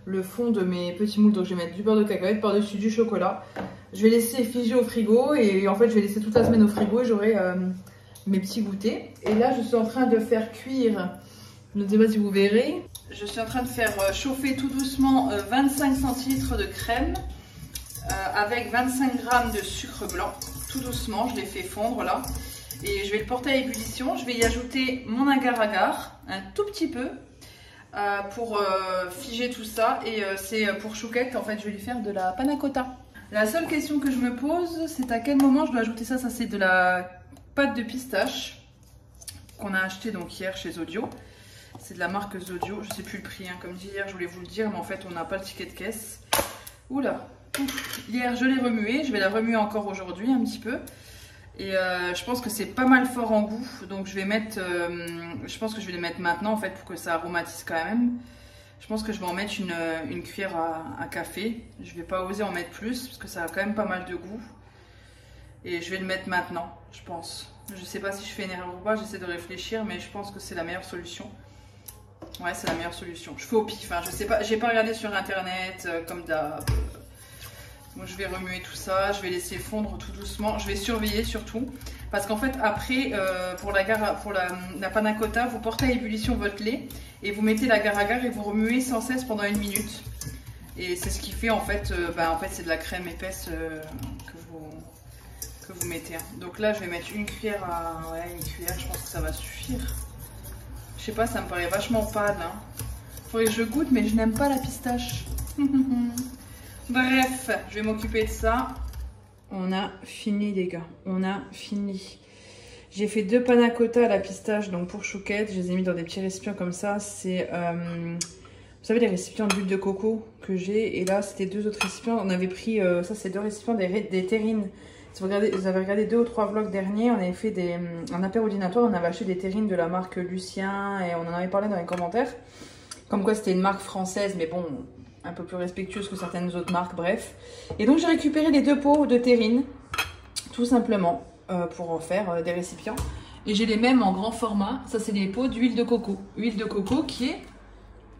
le fond de mes petits moules. Donc, je vais mettre du beurre de cacahuète par-dessus du chocolat. Je vais laisser figer au frigo. Et en fait, je vais laisser toute la semaine au frigo et j'aurai mes petits goûters. Et là, je suis en train de faire cuire... Je ne sais pas si vous verrez. Je suis en train de faire chauffer tout doucement 25 centilitres de crème avec 25 g de sucre blanc. Tout doucement, je l'ai fait fondre là. Et je vais le porter à ébullition. Je vais y ajouter mon agar-agar, un tout petit peu, pour figer tout ça. Et c'est pour Chouquette, en fait, je vais lui faire de la panna cotta. La seule question que je me pose, c'est à quel moment je dois ajouter ça. Ça, c'est de la pâte de pistache qu'on a acheté donc hier chez Zodio. C'est de la marque Zodio, je sais plus le prix, hein. Comme dit hier, je voulais vous le dire, mais en fait, on n'a pas le ticket de caisse. Oula, hier, je l'ai remué, je vais la remuer encore aujourd'hui un petit peu. Et je pense que c'est pas mal fort en goût, donc je vais mettre, je pense que je vais les mettre maintenant en fait pour que ça aromatise quand même. Je pense que je vais en mettre une cuillère à café. Je vais pas oser en mettre plus parce que ça a quand même pas mal de goût. Et je vais le mettre maintenant, je pense. Je sais pas si je fais une erreur ou pas, j'essaie de réfléchir, mais je pense que c'est la meilleure solution. Ouais, c'est la meilleure solution. Je fais au pif, hein, je sais pas, j'ai pas regardé sur internet comme d'hab. Moi, je vais remuer tout ça, je vais laisser fondre tout doucement. Je vais surveiller surtout, parce qu'en fait, après, pour la panna cotta, vous portez à ébullition votre lait et vous mettez l'agar-agar et vous remuez sans cesse pendant 1 minute. Et c'est ce qui fait en fait, c'est de la crème épaisse que vous mettez. Hein. Donc là, je vais mettre une cuillère une cuillère, je pense que ça va suffire. Je sais pas, ça me paraît vachement pâle. Hein. Faudrait que je goûte, mais je n'aime pas la pistache. Bref, je vais m'occuper de ça. On a fini, les gars. On a fini. J'ai fait 2 panna cotta à la pistache, donc pour Chouquette. Je les ai mis dans des petits récipients comme ça. C'est, vous savez, les récipients d'huile de coco que j'ai. Et là, c'était 2 autres récipients. On avait pris, ça c'est 2 récipients des terrines. Si vous avez regardé 2 ou 3 vlogs derniers, on avait fait un apérodinatoire, on avait acheté des terrines de la marque Lucien et on en avait parlé dans les commentaires. Comme quoi c'était une marque française, mais bon, un peu plus respectueuse que certaines autres marques, bref. Et donc j'ai récupéré les 2 pots de terrine, tout simplement, pour en faire des récipients. Et j'ai les mêmes en grand format, ça c'est des pots d'huile de coco. Huile de coco qui est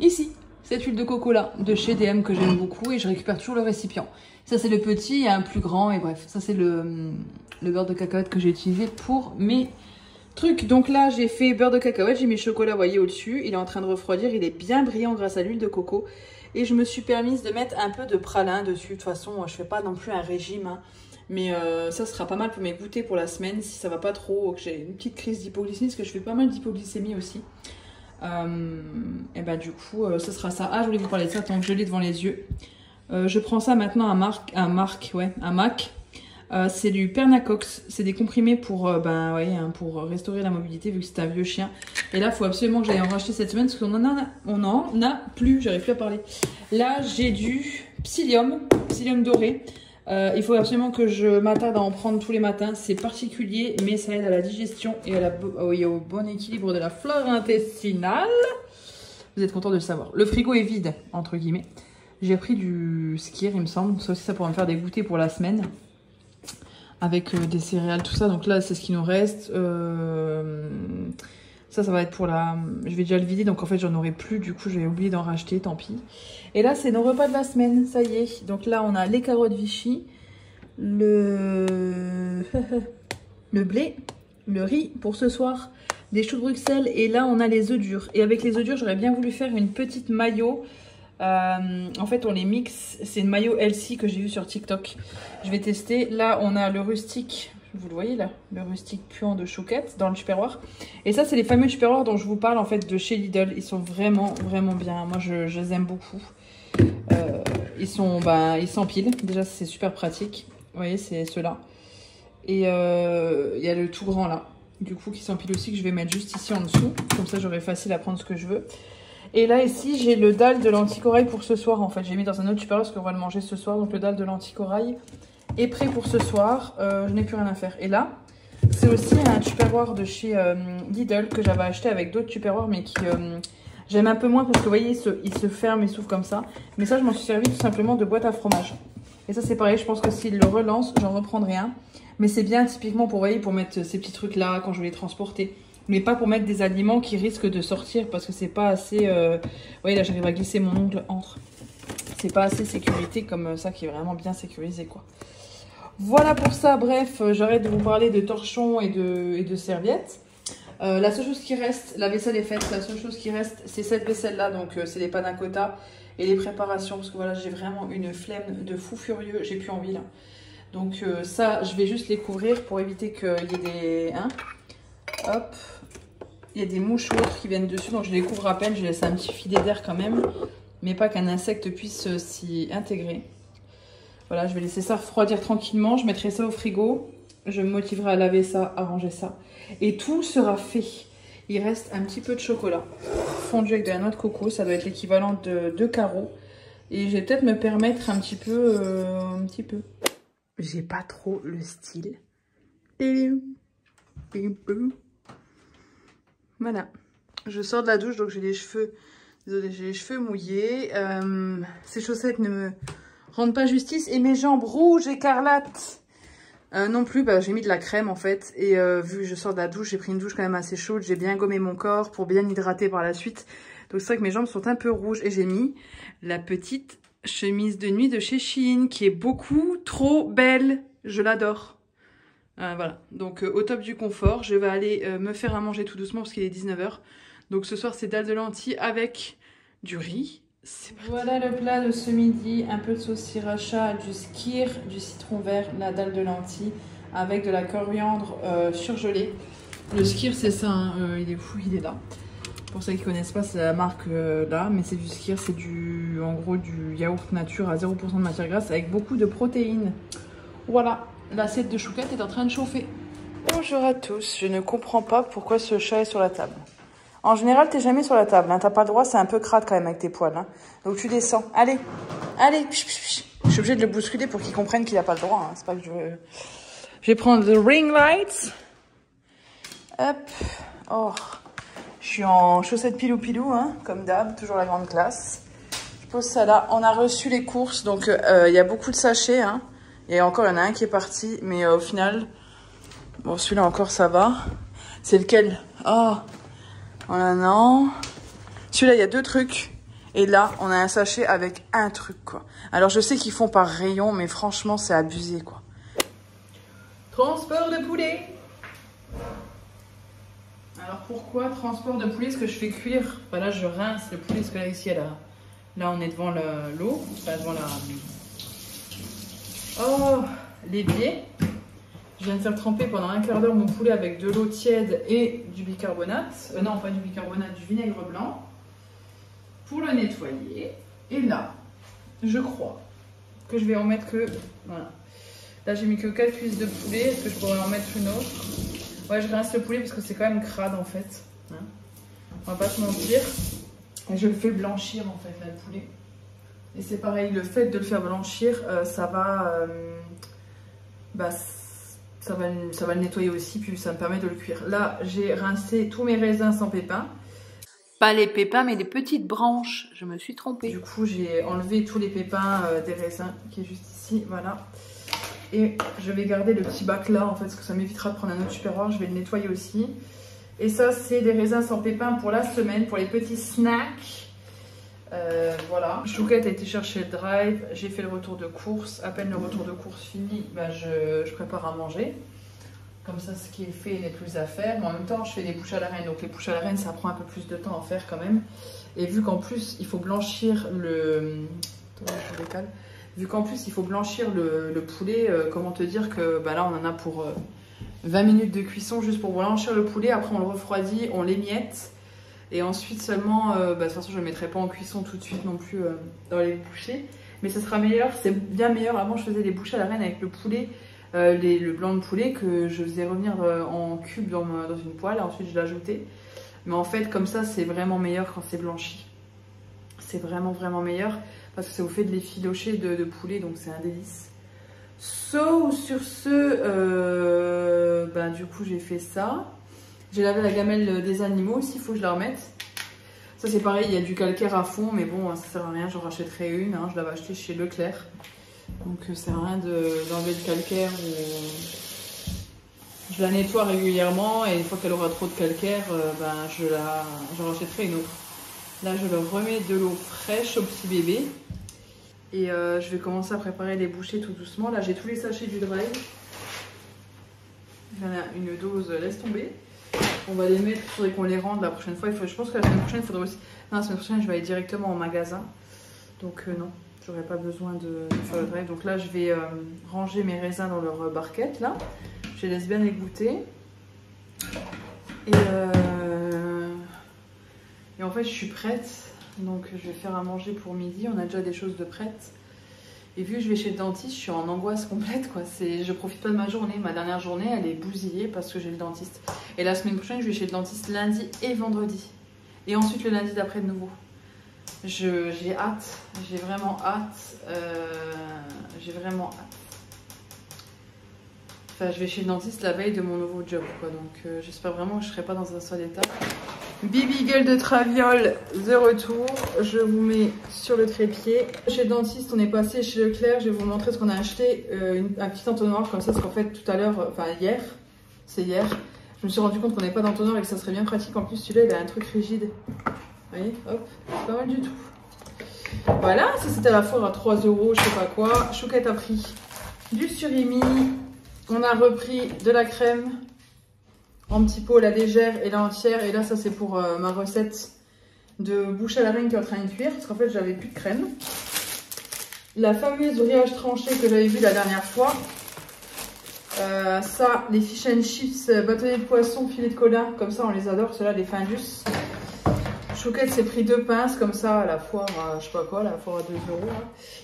ici. Cette huile de coco là, de chez DM que j'aime beaucoup et je récupère toujours le récipient. Ça c'est le petit et un plus grand et bref, ça c'est le beurre de cacahuète que j'ai utilisé pour mes trucs. Donc là j'ai fait beurre de cacahuète, j'ai mis le chocolat, vous voyez, au-dessus. Il est en train de refroidir, il est bien brillant grâce à l'huile de coco. Et je me suis permise de mettre un peu de pralin dessus. De toute façon, je fais pas non plus un régime, hein. Mais ça sera pas mal pour mes goûters pour la semaine si ça va pas trop, que j'ai une petite crise d'hypoglycémie, parce que je fais pas mal d'hypoglycémie aussi. Et bah du coup ce sera ça. Ah, je voulais vous parler de ça tant que je l'ai devant les yeux. Je prends ça maintenant à Mac. C'est du Pernacox. C'est des comprimés pour pour restaurer la mobilité vu que c'est un vieux chien. Et là il faut absolument que j'aille en racheter cette semaine parce qu'on en a plus. J'arrive plus à parler. Là j'ai du psyllium doré. Il faut absolument que je m'attarde à en prendre tous les matins. C'est particulier, mais ça aide à la digestion et au bon équilibre de la flore intestinale. Vous êtes content de le savoir. Le frigo est vide, entre guillemets. J'ai pris du skir, il me semble. Ça aussi, ça pourrait me faire des goûters pour la semaine. Avec des céréales, tout ça. Donc là, c'est ce qui nous reste. Ça va être pour la... Je vais déjà le vider, donc en fait, j'en aurai plus. Du coup, j'ai oublié d'en racheter, tant pis. Et là, c'est nos repas de la semaine, ça y est. Donc là, on a les carottes Vichy, le blé, le riz pour ce soir, des choux de Bruxelles. Et là, on a les œufs durs. Et avec les œufs durs, j'aurais bien voulu faire une petite mayo. En fait, on les mixe. C'est une mayo healthy que j'ai vue sur TikTok. Je vais tester. Là, on a le rustique. Vous le voyez là, le rustique puant de Chouquette dans le Tupperware. Et ça, c'est les fameux Tupperware dont je vous parle en fait de chez Lidl. Ils sont vraiment, vraiment bien. Moi, je les aime beaucoup. Ils s'empilent. Déjà, c'est super pratique. Vous voyez, c'est ceux-là. Et il y a le tout grand là. Du coup, qui s'empile aussi, que je vais mettre juste ici en dessous. Comme ça, j'aurai facile à prendre ce que je veux. Et là, ici, j'ai le dalle de lentilles corail pour ce soir. En fait, j'ai mis dans un autre Tupperware parce qu'on va le manger ce soir. Donc, le dalle de lentilles corail. est prêt pour ce soir. Je n'ai plus rien à faire. Et là, c'est aussi un tupperware de chez Lidl que j'avais acheté avec d'autres tupperwares, mais qui j'aime un peu moins parce que vous voyez, il se ferme et s'ouvre comme ça. Mais ça, je m'en suis servi tout simplement de boîte à fromage. Et ça, c'est pareil, je pense que s'il le relance, j'en reprendrai un. Mais c'est bien typiquement pour, vous voyez, pour mettre ces petits trucs là quand je vais les transporter. Mais pas pour mettre des aliments qui risquent de sortir parce que c'est pas assez... Vous voyez, là, j'arrive à glisser mon ongle entre. C'est pas assez sécurité comme ça qui est vraiment bien sécurisé, quoi. Voilà pour ça. Bref, j'arrête de vous parler de torchons et de serviettes. La seule chose qui reste, la vaisselle est faite. La seule chose qui reste, c'est cette vaisselle-là. Donc, c'est les panna cotta et les préparations. Parce que voilà, j'ai vraiment une flemme de fou furieux. J'ai plus envie, là. Donc, ça, je vais juste les couvrir pour éviter qu'il y ait des... Hein, hop. Il y a des mouches ou autres qui viennent dessus. Donc, je les couvre à peine. Je laisse un petit filet d'air quand même. Mais pas qu'un insecte puisse s'y intégrer. Voilà, je vais laisser ça refroidir tranquillement. Je mettrai ça au frigo. Je me motiverai à laver ça, à ranger ça. Et tout sera fait. Il reste un petit peu de chocolat fondu avec de la noix de coco. Ça doit être l'équivalent de 2 carreaux. Et je vais peut-être me permettre un petit peu. J'ai pas trop le style. Voilà. Je sors de la douche, donc j'ai les cheveux... Désolée, j'ai les cheveux mouillés. Ces chaussettes ne me rendent pas justice. Et mes jambes rouges écarlates non plus. Bah, j'ai mis de la crème en fait. Et vu que je sors de la douche, j'ai pris une douche quand même assez chaude. J'ai bien gommé mon corps pour bien hydrater par la suite. Donc c'est vrai que mes jambes sont un peu rouges. Et j'ai mis la petite chemise de nuit de chez Shein qui est beaucoup trop belle. Je l'adore. Voilà. Donc au top du confort. Je vais aller me faire à manger tout doucement parce qu'il est 19 h. Donc ce soir, c'est dalle de lentilles avec du riz. Voilà le plat de ce midi. Un peu de sauce sriracha, du skyr, du citron vert, la dalle de lentilles avec de la coriandre surgelée. Le skyr, c'est ça, hein, il est fou, il est là. Pour ceux qui ne connaissent pas, c'est la marque là, mais c'est du skyr, c'est en gros du yaourt nature à 0% de matière grasse avec beaucoup de protéines. Voilà, l'assiette de chouquette est en train de chauffer. Bonjour à tous, je ne comprends pas pourquoi ce chat est sur la table. En général, t'es jamais sur la table, hein. T'as pas le droit, c'est un peu crade quand même avec tes poils. Hein. Donc tu descends. Allez, allez. Je suis obligée de le bousculer pour qu'il comprenne qu'il a pas le droit. Hein. C'est pas que je veux... Je vais prendre the ring lights. Hop. Oh. Je suis en chaussettes pilou-pilou, hein, comme d'hab, toujours la grande classe. Je pose ça là. On a reçu les courses, donc il y a beaucoup de sachets. Hein. Et encore, il y en a un qui est parti, mais au final... Bon, celui-là encore, ça va. C'est lequel? Oh. Voilà, non. Celui-là, il y a 2 trucs. Et là, on a un sachet avec un truc, quoi. Alors, je sais qu'ils font par rayon, mais franchement, c'est abusé, quoi. Transport de poulet. Alors, pourquoi transport de poulet? Parce que je fais cuire. Enfin, là, je rince le poulet, parce que là, ici, là on est devant l'eau. Enfin, devant la... Oh, l'évier. Je viens de faire tremper pendant un quart d'heure mon poulet avec de l'eau tiède et du bicarbonate. Non, pas du bicarbonate, du vinaigre blanc. Pour le nettoyer. Et là, je crois que je vais en mettre que... Voilà. Là, j'ai mis que 4 cuisses de poulet. Est-ce que je pourrais en mettre une autre? Ouais, je rince le poulet parce que c'est quand même crade en fait. Hein, on va pas se mentir. Et je le fais blanchir en fait, là, le poulet. Et c'est pareil, le fait de le faire blanchir, ça va... ça va le nettoyer aussi, puis ça me permet de le cuire. Là, j'ai rincé tous mes raisins sans pépins. Pas les pépins, mais les petites branches. Je me suis trompée. Du coup, j'ai enlevé tous les pépins des raisins qui est juste ici. Voilà. Et je vais garder le petit bac là, en fait, parce que ça m'évitera de prendre un autre tupperware. Je vais le nettoyer aussi. Et ça, c'est des raisins sans pépins pour la semaine, pour les petits snacks. Voilà. Chouquette a été chercher le drive. J'ai fait le retour de course. À peine le retour de course fini, bah, je prépare à manger. Comme ça, ce qui est fait n'est plus à faire. Mais en même temps, je fais des bouches à la reine. Donc les bouches à la reine, ça prend un peu plus de temps à faire quand même. Et vu qu'en plus, il faut blanchir le... Attends, je décale. Vu qu'en plus, il faut blanchir le poulet, comment te dire que bah là, on en a pour 20 minutes de cuisson juste pour blanchir le poulet. Après, on le refroidit, on l'émiette. Et ensuite seulement, bah, de toute façon, je ne le mettrai pas en cuisson tout de suite non plus dans les bouchées. Mais ça sera meilleur, c'est bien meilleur. Avant, je faisais des bouchées à la reine avec le poulet. Le blanc de poulet que je faisais revenir en cube dans une poêle et ensuite je l'ajoutais. Mais en fait comme ça c'est vraiment meilleur quand c'est blanchi. C'est vraiment meilleur parce que ça vous fait de l'effiloché de poulet, donc c'est un délice. So, sur ce, ben, du coup, j'ai fait ça. J'ai lavé la gamelle des animaux aussi, il faut que je la remette. Ça, c'est pareil, il y a du calcaire à fond, mais bon, ça sert à rien, j'en rachèterai une. Hein, je l'avais acheté chez Leclerc. Donc, ça sert à rien d'enlever le calcaire. Je la nettoie régulièrement et une fois qu'elle aura trop de calcaire, ben, j'en rachèterai une autre. Là, je leur remets de l'eau fraîche au petit bébé. Et je vais commencer à préparer les bouchées tout doucement. Là, j'ai tous les sachets du Drive. J'en ai une dose, laisse tomber. On va les mettre, il faudrait qu'on les rende la prochaine fois. Je pense que la semaine prochaine, il faudrait aussi... Non, la semaine prochaine, je vais aller directement au magasin. Donc non, j'aurai pas besoin de faire le Drive. Donc là, je vais ranger mes raisins dans leur barquette, là. Je les laisse bien les goûter. Et en fait, je suis prête. Donc je vais faire à manger pour midi. On a déjà des choses de prêtes. Et vu que je vais chez le dentiste, je suis en angoisse complète, quoi. Je profite pas de ma journée. Ma dernière journée, elle est bousillée parce que j'ai le dentiste. Et la semaine prochaine, je vais chez le dentiste lundi et vendredi. Et ensuite le lundi d'après de nouveau. J'ai hâte. J'ai vraiment hâte. J'ai vraiment hâte. Enfin, je vais chez le dentiste la veille de mon nouveau job, quoi. Donc j'espère vraiment que je serai pas dans un seul état. Baby gueule de traviole de retour. Je vous mets sur le trépied. Chez le dentiste, on est passé chez Leclerc. Je vais vous montrer ce qu'on a acheté. Un petit entonnoir comme ça, parce qu'en fait, tout à l'heure, enfin hier, c'est hier, je me suis rendu compte qu'on n'avait pas d'entonnoir et que ça serait bien pratique. En plus, celui-là, il a un truc rigide. Vous voyez, hop, c'est pas mal du tout. Voilà, ça c'était à la foire à 3 €, je sais pas quoi. Chouquette a pris du surimi. On a repris de la crème. En petit pot, la légère et la entière. Et là, ça c'est pour ma recette de bouche à la reine qui est en train de cuire. Parce qu'en fait, j'avais plus de crème. La fameuse brioche tranchée que j'avais vue la dernière fois. Ça, les fish and chips, bâtonnets de poisson, filet de colin. Comme ça, on les adore. Ceux-là, les Findus. Chouquette s'est pris 2 pinces comme ça à la foire, je sais pas quoi, la foire à 2 €. Là.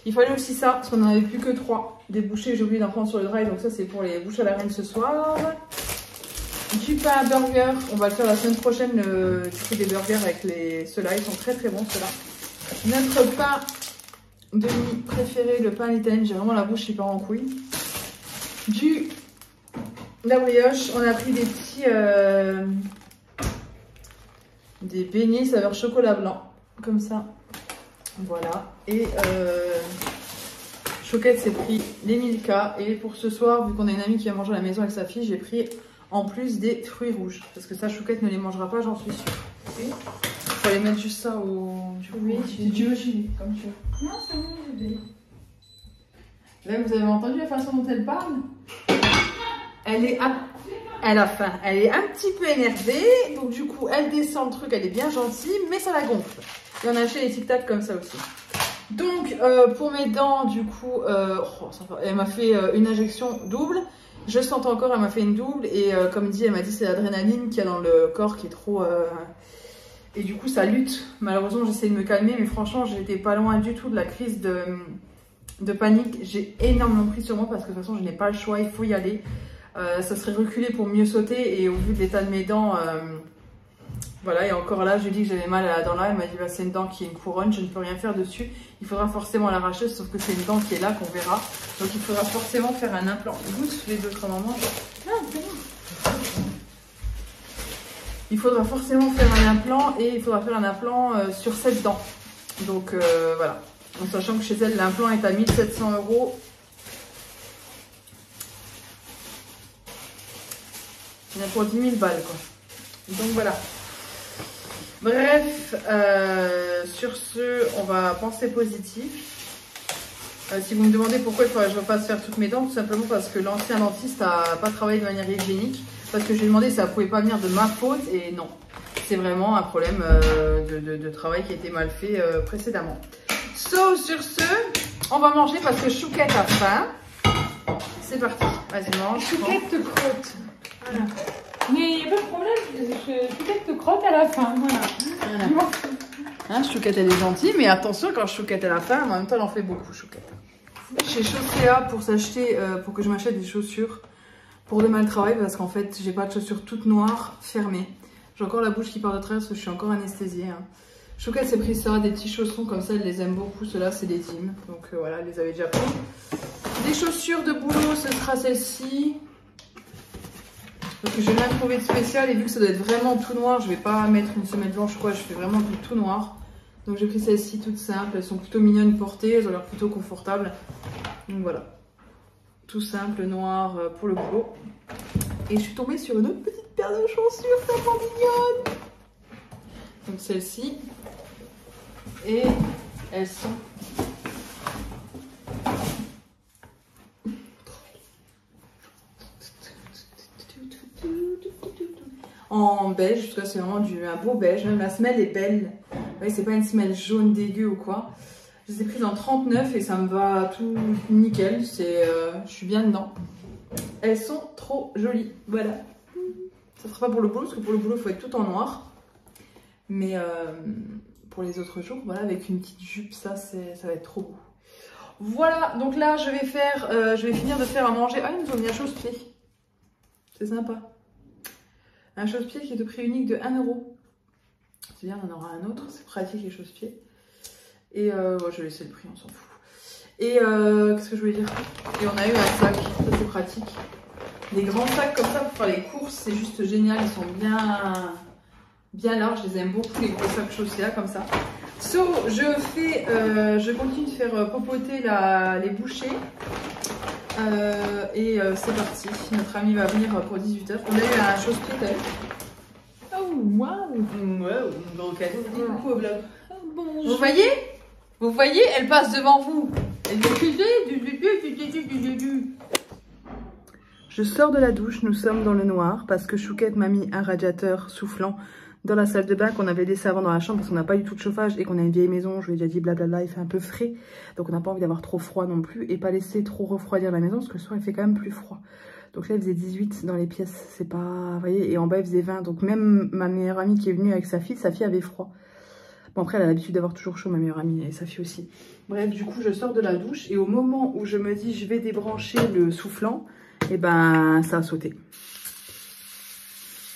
Il fallait aussi ça, parce qu'on n'en avait plus que 3. Des bouchées, j'ai oublié d'en prendre sur le Drive. Donc ça, c'est pour les bouches à la reine ce soir. Du pain burger, on va le faire la semaine prochaine, le truc des burgers avec ceux-là, ils sont très très bons ceux-là. Notre pain de mie préféré, le pain italien, j'ai vraiment la bouche qui part en couille. La brioche, on a pris des petits des beignets saveur chocolat blanc, comme ça, voilà. Et Chouquette s'est pris les Milka, et pour ce soir, vu qu'on a une amie qui va manger à la maison avec sa fille, j'ai pris en plus des fruits rouges. Parce que ça, Chouquette ne les mangera pas, j'en suis sûre. Il faut aller mettre juste ça au... Oui, si tu veux, comme tu veux. Non, c'est bon, bébé. Là, vous avez entendu la façon dont elle parle? Elle a faim. Elle est un petit peu énervée. Donc, du coup, elle descend le truc. Elle est bien gentille, mais ça la gonfle. Et on a acheté les tic-tac comme ça aussi. Donc, pour mes dents, du coup, elle m'a fait une injection double. Je sens encore, elle m'a fait une double et comme dit, elle m'a dit c'est l'adrénaline qu'il y a dans le corps qui est trop... Et du coup, ça lutte. Malheureusement, j'essaie de me calmer, mais franchement, j'étais pas loin du tout de la crise de panique. J'ai énormément pris sur moi parce que de toute façon, je n'ai pas le choix, il faut y aller. Ça serait reculé pour mieux sauter et au vu de l'état de mes dents, voilà. Et encore là, je lui ai dit que j'avais mal à la dent là. Elle m'a dit bah, c'est une dent qui est une couronne, je ne peux rien faire dessus. Il faudra forcément l'arracher, sauf que c'est une dent qui est là qu'on verra. Donc il faudra forcément faire un implant. Goûte les autres mamans. Ah, c'est bon. Il faudra forcément faire un implant et il faudra faire un implant sur cette dent. Donc voilà. En sachant que chez elle, l'implant est à 1 700 €. Il y en a pour 10 000 balles quoi. Donc voilà. Bref, sur ce, on va penser positif. Si vous me demandez pourquoi il faudrait que je repasse faire toutes mes dents, tout simplement parce que l'ancien dentiste n'a pas travaillé de manière hygiénique. Parce que je lui ai demandé si ça pouvait pas venir de ma faute et non. C'est vraiment un problème de travail qui a été mal fait précédemment. So, sur ce, on va manger parce que Chouquette a faim. C'est parti, vas-y mange. Chouquette te crotte. Voilà. Mais il n'y a pas de problème, Chouquette te crotte à la fin, voilà. Hein, Chouquette elle est gentille, mais attention quand Chouquette elle a faim, en même temps elle en fait beaucoup Chouquette. Chez Chaussea pour s'acheter, pour que je m'achète des chaussures pour demain le travail parce qu'en fait j'ai pas de chaussures toutes noires fermées. J'ai encore la bouche qui part de travers parce que je suis encore anesthésiée. Hein. Chouquette s'est pris ça, des petits chaussons comme ça, elle les aime beaucoup. Ceux-là, c'est des Tim. Donc voilà, elle les avait déjà pris. Des chaussures de boulot, ce sera celle-ci. Parce que je n'ai rien trouvé de spécial et vu que ça doit être vraiment tout noir, je vais pas mettre une semelle blanche ou quoi, je fais vraiment tout noir. Donc j'ai pris celle-ci toute simple, elles sont plutôt mignonnes portées, elles ont l'air plutôt confortables. Donc voilà, tout simple, noir pour le boulot. Et je suis tombée sur une autre petite paire de chaussures tellement mignonne. Donc celle-ci. Et elles sont en beige, en tout cas c'est vraiment un beau beige, même la semelle est belle. Oui, c'est pas une semelle jaune dégueu ou quoi. Je les ai prises en 39 et ça me va tout nickel, je suis bien dedans. Elles sont trop jolies, voilà. Ça sera pas pour le boulot, parce que pour le boulot il faut être tout en noir. Mais pour les autres jours, voilà, avec une petite jupe, ça va être trop beau. Voilà, donc là je vais finir de faire à manger. Ah, ils nous ont mis un chausse-pied. C'est sympa. Un chausse-pied qui est de prix unique de 1 €. C'est bien, on en aura un autre, c'est pratique les chausse-pieds. Et bon, je vais laisser le prix, on s'en fout. Et qu'est-ce que je voulais dire? Et on a eu un sac, ça c'est pratique. Des grands sacs comme ça pour faire les courses, c'est juste génial, ils sont bien larges, je les aime beaucoup les gros sacs chaussés là comme ça. So, je continue de faire popoter les bouchées. Et c'est parti, notre ami va venir pour 18 h. On a eu un chausse-pied, t'as vu? Oh, waouh, gros cadeau. Dis coucou au vlog. Vous voyez? Vous voyez? Elle passe devant vous. Je sors de la douche, nous sommes dans le noir parce que Chouquette m'a mis un radiateur soufflant dans la salle de bain qu'on avait laissé avant dans la chambre parce qu'on n'a pas du tout de chauffage et qu'on a une vieille maison. Je lui ai déjà dit blablabla, il fait un peu frais. Donc on n'a pas envie d'avoir trop froid non plus et pas laisser trop refroidir la maison parce que le soir il fait quand même plus froid. Donc là il faisait 18 dans les pièces, c'est pas... Vous voyez, et en bas il faisait 20. Donc même ma meilleure amie qui est venue avec sa fille avait froid. Bon après elle a l'habitude d'avoir toujours chaud, ma meilleure amie, et sa fille aussi. Bref, du coup je sors de la douche et au moment où je me dis je vais débrancher le soufflant, et ben ça a sauté.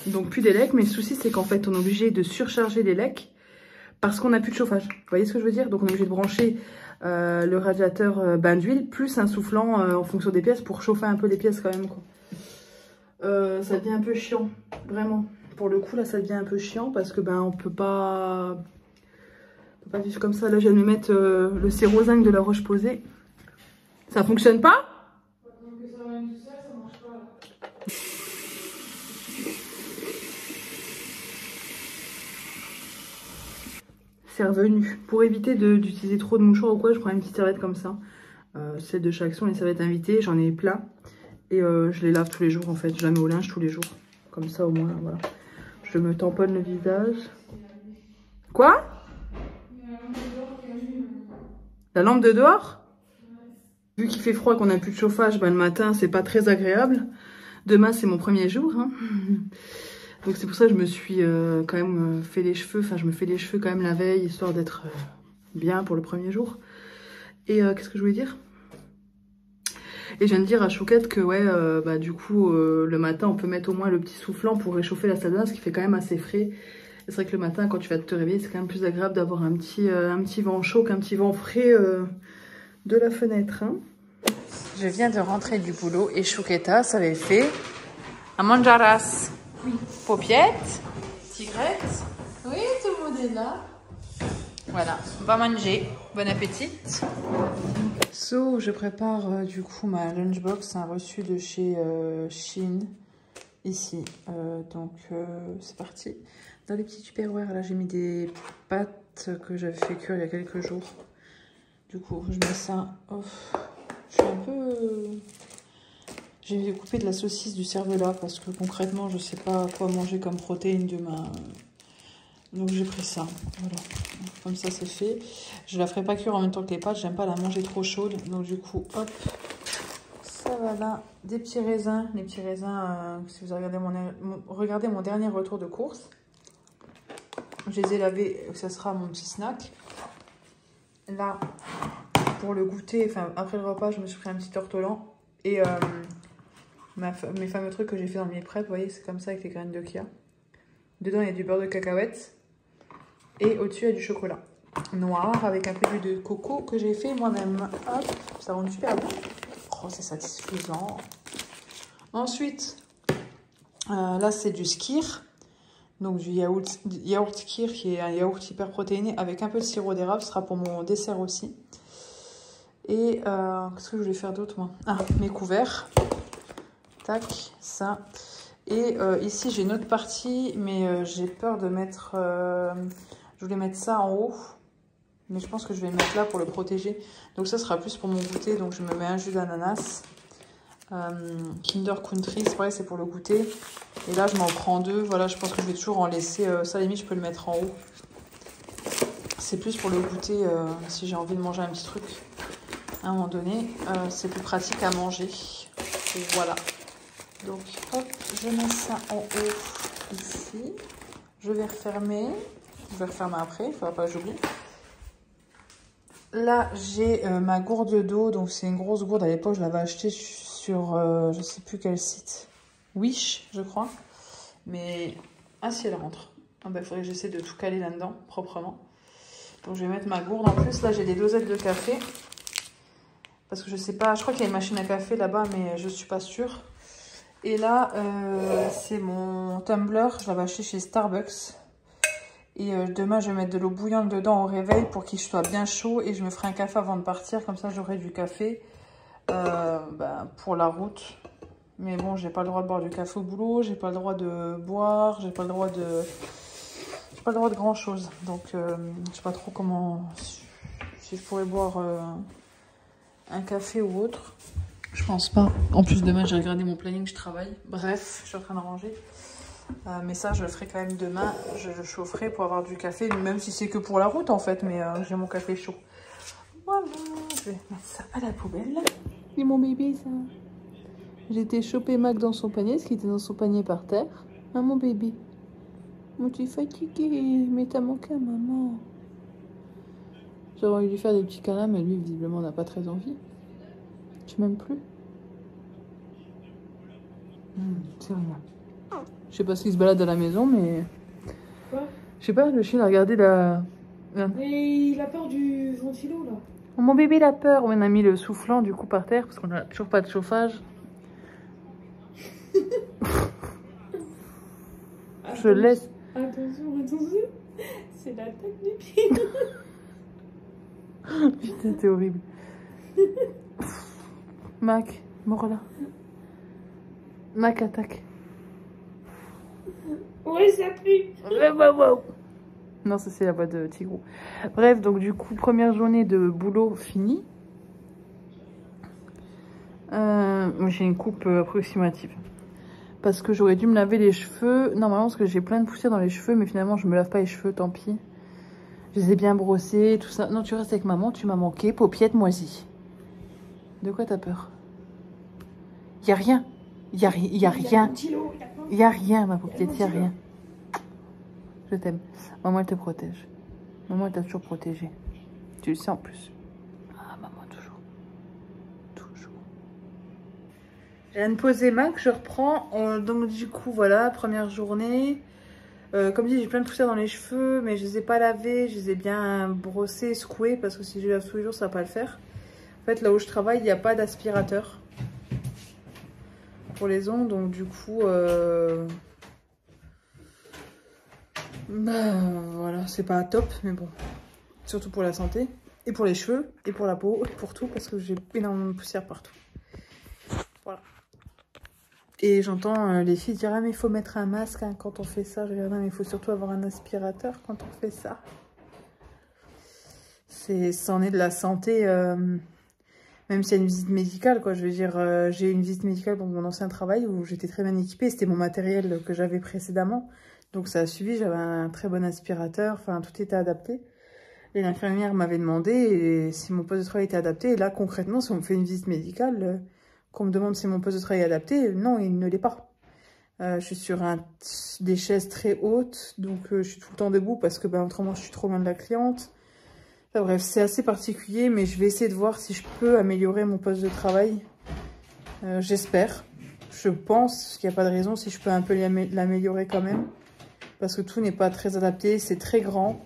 Donc plus d'élec, mais le souci c'est qu'en fait on est obligé de surcharger l'élec parce qu'on n'a plus de chauffage. Vous voyez ce que je veux dire? Donc on est obligé de brancher le radiateur bain d'huile plus un soufflant en fonction des pièces pour chauffer un peu les pièces quand même, quoi. Ça devient un peu chiant, vraiment. Pour le coup là ça devient un peu chiant parce que ben on peut pas vivre comme ça. Là je viens de me mettre le sérosine de la Roche-Posay. Ça fonctionne pas? C'est revenu. Pour éviter d'utiliser trop de mouchoirs ou quoi, je prends une petite serviette comme ça. Celle de chaque son, les serviettes invitées, j'en ai plein. Et je les lave tous les jours en fait. Je la mets au linge tous les jours. Comme ça au moins, voilà. Je me tamponne le visage. Quoi? La lampe de dehors? Vu qu'il fait froid, qu'on n'a plus de chauffage, ben, le matin c'est pas très agréable. Demain c'est mon premier jour. Hein. Donc c'est pour ça que je me suis quand même fait les cheveux. Enfin je me fais les cheveux quand même la veille, histoire d'être bien pour le premier jour. Et qu'est-ce que je voulais dire? Et je viens de dire à Chouquette que ouais, bah, du coup le matin on peut mettre au moins le petit soufflant pour réchauffer la salle de bain, ce qui fait quand même assez frais. C'est vrai que le matin quand tu vas te réveiller, c'est quand même plus agréable d'avoir un petit vent chaud qu'un petit vent frais de la fenêtre. Hein. Je viens de rentrer du boulot et Chouquetta, ça avait fait un manjaras. Oui. Paupiette, tigrette. Oui, tout le monde est là. Voilà, on va manger. Bon appétit. So, je prépare du coup ma lunchbox, un reçu de chez Shein, ici. Donc, c'est parti. Dans les petits tupperwares, là, j'ai mis des pâtes que j'avais fait cuire il y a quelques jours. Du coup, je mets ça. Oh, je suis un peu... J'ai coupé de la saucisse du cervelas parce que concrètement, je sais pas quoi manger comme protéine demain. Donc j'ai pris ça. Voilà. Comme ça, c'est fait. Je la ferai pas cuire en même temps que les pâtes. J'aime pas la manger trop chaude. Donc du coup, hop. Ça va là. Des petits raisins. Les petits raisins, si vous regardez mon dernier retour de course. Je les ai lavés. Ça sera mon petit snack. Là, pour le goûter, enfin après le repas, je me suis pris un petit ortolan. Et... mes fameux trucs que j'ai fait dans le meal prep, vous voyez, c'est comme ça avec les graines de chia. Dedans, il y a du beurre de cacahuète. Et au-dessus, il y a du chocolat noir avec un peu d'huile de coco que j'ai fait moi-même. Hop, ça rend super bon. Oh, c'est satisfaisant. Ensuite, là, c'est du skyr. Donc du yaourt skyr qui est un yaourt hyper protéiné avec un peu de sirop d'érable. Ce sera pour mon dessert aussi. Et qu'est-ce que je voulais faire d'autre moi? Ah, mes couverts. Tac, ça. Et ici, j'ai une autre partie, mais j'ai peur de mettre... je voulais mettre ça en haut. Mais je pense que je vais le mettre là pour le protéger. Donc ça sera plus pour mon goûter. Donc je me mets un jus d'ananas. Kinder Country, c'est pareil, c'est pour le goûter. Et là, je m'en prends deux. Voilà, je pense que je vais toujours en laisser. Ça, à la limite, je peux le mettre en haut. C'est plus pour le goûter si j'ai envie de manger un petit truc à un moment donné. C'est plus pratique à manger. Et voilà. Donc, hop, je mets ça en haut ici. Je vais refermer. Je vais refermer après, il ne faudra pas que j'oublie. Là, j'ai ma gourde d'eau. Donc, c'est une grosse gourde. À l'époque, je l'avais achetée sur, je ne sais plus quel site. Wish, je crois. Mais, ah si, elle rentre. Ah, bah, il faudrait que j'essaie de tout caler là-dedans, proprement. Donc, je vais mettre ma gourde en plus. Là, j'ai des dosettes de café. Parce que je sais pas, je crois qu'il y a une machine à café là-bas, mais je suis pas sûre. Et là, c'est mon tumbler. Je l'avais acheté chez Starbucks. Et demain, je vais mettre de l'eau bouillante dedans au réveil pour qu'il soit bien chaud. Et je me ferai un café avant de partir. Comme ça, j'aurai du café pour la route. Mais bon, j'ai pas le droit de boire du café au boulot. J'ai pas le droit de boire. J'ai pas le droit de... J'ai pas le droit de grand chose. Donc, je sais pas trop comment... Si je pourrais boire un café ou autre. Je pense pas. En plus, demain, j'ai regardé mon planning, je travaille. Bref, je suis en train de ranger. Mais ça, je le ferai quand même demain. Je le chaufferai pour avoir du café, même si c'est que pour la route, en fait. Mais j'ai mon café chaud. Voilà, je vais mettre ça à la poubelle. Et mon bébé, ça. J'ai été choper Mac dans son panier, ce qui était dans son panier par terre. Ah, mon bébé. Moi, tu es fatigué, mais t'as manqué à maman. J'aurais envie de lui faire des petits câlins, mais lui, visiblement, n'a pas très envie. Tu m'aimes plus? C'est rien. Je sais pas ce qu'il se balade à la maison, mais... Quoi? Je sais pas, le chien a regardé la... Mais il a peur du ventilo, là. Oh, mon bébé, il a peur. On a mis le soufflant, du coup, par terre, parce qu'on a toujours pas de chauffage. Je laisse... Attention, attention. C'est l'attaque du pied. Putain, t'es horrible. Mac, mors là. Mac, attaque. Ouais, ça pue. Non, ça c'est la voix de Tigrou. Bref, donc du coup, première journée de boulot finie. J'ai une coupe approximative. Parce que j'aurais dû me laver les cheveux. Normalement, parce que j'ai plein de poussière dans les cheveux, mais finalement, je me lave pas les cheveux, tant pis. Je les ai bien brossés, tout ça. Non, tu restes avec maman, tu m'as manqué, paupiette moisie. De quoi t'as peur? Y a rien. Y a rien. Y a rien, ma paupiette, y a rien. Je t'aime. Maman, elle te protège. Maman, elle t'a toujours protégé. Tu le sais en plus. Ah, maman, toujours. Toujours. Je viens de poser Mac, je reprends. Donc, du coup, voilà, première journée. Comme dit, j'ai plein de poussière dans les cheveux, mais je les ai pas lavés, je les ai bien brossés, secoués, parce que si je les lave tous les jours, ça va pas le faire. En fait, là où je travaille, il n'y a pas d'aspirateur pour les ongles, donc du coup, voilà, c'est pas top, mais bon, surtout pour la santé, et pour les cheveux, et pour la peau, pour tout, parce que j'ai énormément de poussière partout. Voilà. Et j'entends les filles dire « Ah, mais il faut mettre un masque hein, quand on fait ça. » Je dis « Non, mais il faut surtout avoir un aspirateur quand on fait ça. » C'en est de la santé, même s'il y a une visite médicale, quoi. Je veux dire, j'ai eu une visite médicale pour mon ancien travail où j'étais très bien équipée. C'était mon matériel que j'avais précédemment. Donc ça a suivi, j'avais un très bon aspirateur. Enfin, tout était adapté. Et l'infirmière m'avait demandé si mon poste de travail était adapté. Et là, concrètement, si on me fait une visite médicale... qu'on me demande si mon poste de travail est adapté, non, il ne l'est pas. Je suis sur des chaises très hautes, donc je suis tout le temps debout parce que autrement je suis trop loin de la cliente. Enfin, bref, c'est assez particulier, mais je vais essayer de voir si je peux améliorer mon poste de travail. J'espère. Je pense qu'il n'y a pas de raison si je peux un peu l'améliorer quand même. Parce que tout n'est pas très adapté, c'est très grand.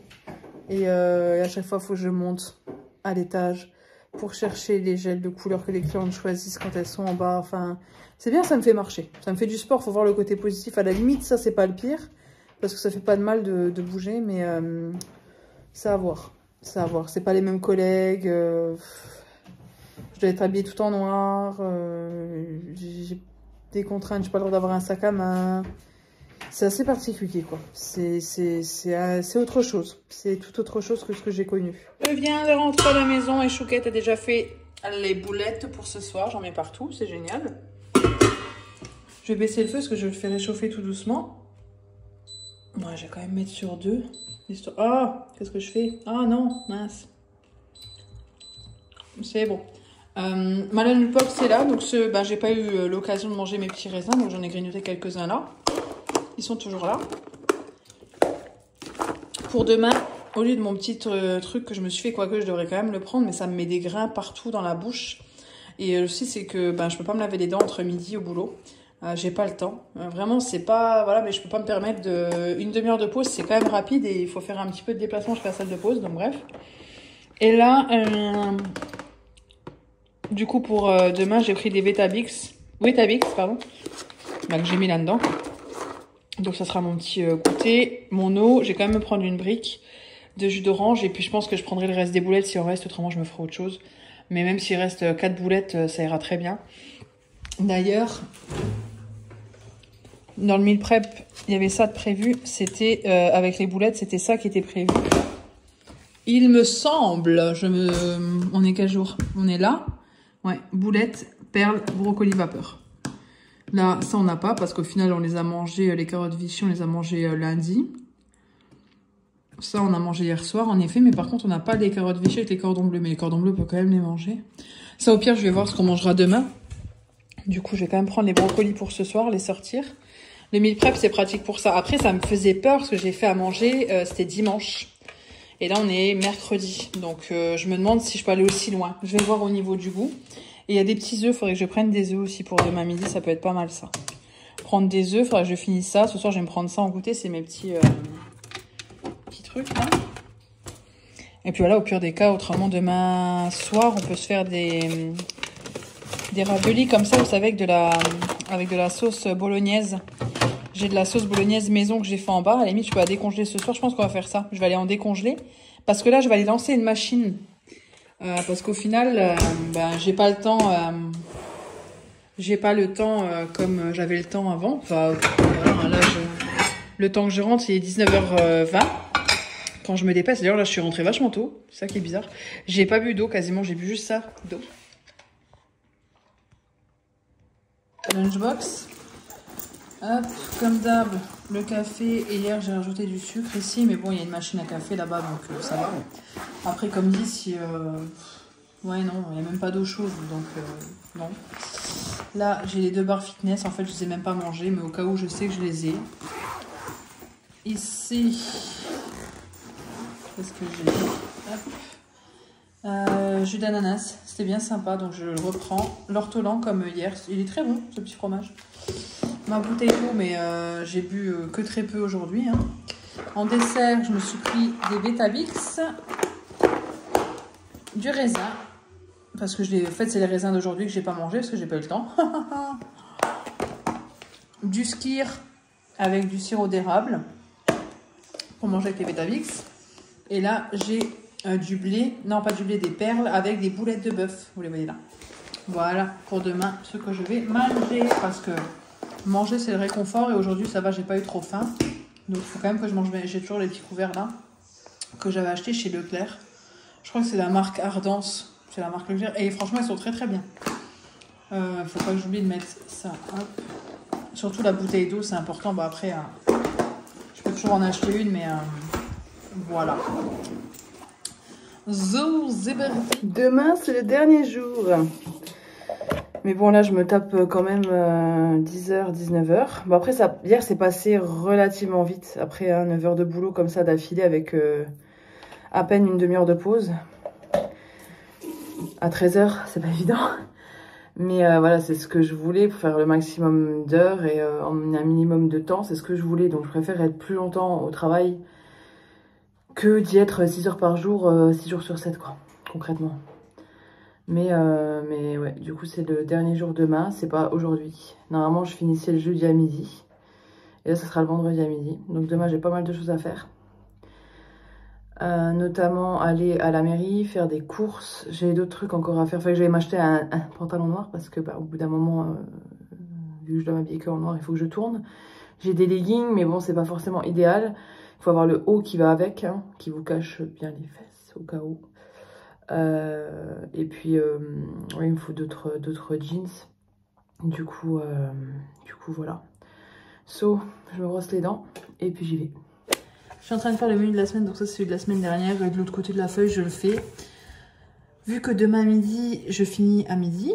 Et à chaque fois, il faut que je monte à l'étage pour chercher les gels de couleur que les clientes choisissent quand elles sont en bas. Enfin, c'est bien, ça me fait marcher. Ça me fait du sport, faut voir le côté positif. À la limite, ça, c'est pas le pire. Parce que ça fait pas de mal de bouger, mais c'est à voir. C'est à voir. C'est pas les mêmes collègues. Je dois être habillée tout en noir. J'ai des contraintes, j'ai pas le droit d'avoir un sac à main. C'est assez particulier, quoi. C'est autre chose. C'est tout autre chose que ce que j'ai connu. Je viens de rentrer à la maison et Chouquette a déjà fait les boulettes pour ce soir. J'en mets partout, c'est génial. Je vais baisser le feu parce que je le fais réchauffer tout doucement. Ouais, je vais quand même mettre sur 2. Ah, qu'est-ce que je fais? Ah non, mince. C'est bon. Ma Lollipop, c'est là. Donc, j'ai pas eu l'occasion de manger mes petits raisins. Donc, j'en ai grignoté quelques-uns là. Ils sont toujours là. Pour demain, au lieu de mon petit truc que je me suis fait, quoique je devrais quand même le prendre, mais ça me met des grains partout dans la bouche. Et aussi, c'est que je peux pas me laver les dents entre midi au boulot. J'ai pas le temps. Vraiment, c'est pas... Voilà, mais je peux pas me permettre une demi-heure de pause. C'est quand même rapide et il faut faire un petit peu de déplacement jusqu'à la salle de pause. Donc, bref. Et là... Du coup, pour demain, j'ai pris des Weetabix, pardon, que j'ai mis là-dedans. Donc, ça sera mon petit goûter. Mon eau, j'ai quand même me prendre une brique de jus d'orange. Et puis, je pense que je prendrai le reste des boulettes s'il en reste. Autrement, je me ferai autre chose. Mais même s'il reste 4 boulettes, ça ira très bien. D'ailleurs, dans le meal prep, il y avait ça de prévu. C'était, avec les boulettes, c'était ça qui était prévu. Il me semble, on est quel jour? On est là. Ouais, boulettes, perles, brocoli vapeur. Là, ça, on n'a pas parce qu'au final, on les a mangées, les carottes Vichy, on les a mangées lundi. Ça, on a mangé hier soir, en effet. Mais par contre, on n'a pas les carottes Vichy avec les cordons bleus. Mais les cordons bleus, on peut quand même les manger. Ça, au pire, je vais voir ce qu'on mangera demain. Du coup, je vais quand même prendre les brocolis pour ce soir, les sortir. Le meal prep, c'est pratique pour ça. Après, ça me faisait peur parce que j'ai fait à manger, c'était dimanche. Et là, on est mercredi. Donc, je me demande si je peux aller aussi loin. Je vais voir au niveau du goût. Et il y a des petits œufs. Il faudrait que je prenne des œufs aussi pour demain midi. Ça peut être pas mal, ça. Prendre des œufs. Il faudrait que je finisse ça. Ce soir, je vais me prendre ça en goûter. C'est mes petits trucs, là. Et puis voilà, au pire des cas, autrement, demain soir, on peut se faire des raviolis comme ça, vous savez, avec de la sauce bolognaise. J'ai de la sauce bolognaise maison que j'ai fait en bas. À la limite, je peux la décongeler ce soir. Je pense qu'on va faire ça. Je vais aller en décongeler. Parce que là, je vais aller lancer une machine. Parce qu'au final, j'ai pas le temps. J'ai pas le temps comme j'avais le temps avant. Enfin, voilà, là, le temps que je rentre, il est 19h20. Quand je me dépasse, d'ailleurs, là, je suis rentrée vachement tôt. C'est ça qui est bizarre. J'ai pas bu d'eau quasiment. J'ai bu juste ça, d'eau. Lunchbox. Hop, comme d'hab, le café. Et hier, j'ai rajouté du sucre ici. Mais bon, il y a une machine à café là-bas, donc ça va. Après, comme dit, si... ouais, non, il n'y a même pas d'eau chaude, donc non. Là, j'ai les 2 barres fitness. En fait, je ne les ai même pas mangées, mais au cas où, je sais que je les ai. Ici, qu'est-ce que j'ai? Hop. Jus d'ananas. C'était bien sympa, donc je le reprends. L'ortolan, comme hier. Il est très bon, ce petit fromage. Ma bouteille d'eau, mais j'ai bu que très peu aujourd'hui. Hein. En dessert, je me suis pris des Weetabix, du raisin, parce que en fait, c'est les raisins d'aujourd'hui que j'ai pas mangé parce que j'ai pas eu le temps. Du skyr avec du sirop d'érable pour manger avec les Weetabix. Et là, j'ai du blé, non pas du blé, des perles avec des boulettes de bœuf. Vous les voyez là. Voilà pour demain ce que je vais manger parce que manger, c'est le réconfort. Et aujourd'hui, ça va, j'ai pas eu trop faim. Donc, il faut quand même que je mange. J'ai toujours les petits couverts là que j'avais acheté chez Leclerc. Je crois que c'est la marque Ardence. C'est la marque Leclerc. Et franchement, ils sont très très bien. Faut pas que j'oublie de mettre ça. Hop. Surtout la bouteille d'eau, c'est important. Bah, après, je peux toujours en acheter une, mais voilà. Demain, c'est le dernier jour. Mais bon, là, je me tape quand même 10h, 19h. Bon, après, hier, c'est passé relativement vite. Après 9 heures de boulot comme ça d'affilée avec à peine une demi-heure de pause. À 13h, c'est pas évident. Mais voilà, c'est ce que je voulais pour faire le maximum d'heures et en un minimum de temps. C'est ce que je voulais. Donc, je préfère être plus longtemps au travail que d'y être 6 heures par jour, 6 jours sur 7 quoi, concrètement. Mais ouais, du coup c'est le dernier jour demain, c'est pas aujourd'hui. Normalement je finissais le jeudi à midi. Et là ça sera le vendredi à midi. Donc demain j'ai pas mal de choses à faire. Notamment aller à la mairie, faire des courses. J'ai d'autres trucs encore à faire. Enfin, j'allais m'acheter un pantalon noir parce que au bout d'un moment, vu que je dois m'habiller que en noir, il faut que je tourne. J'ai des leggings, mais bon, c'est pas forcément idéal. Il faut avoir le haut qui va avec, hein, qui vous cache bien les fesses au cas où. Et puis, ouais, il me faut d'autres jeans. Du coup, voilà. So, je me brosse les dents et puis j'y vais. Je suis en train de faire le menu de la semaine, donc ça c'est celui de la semaine dernière. Et de l'autre côté de la feuille, je le fais. Vu que demain midi, je finis à midi,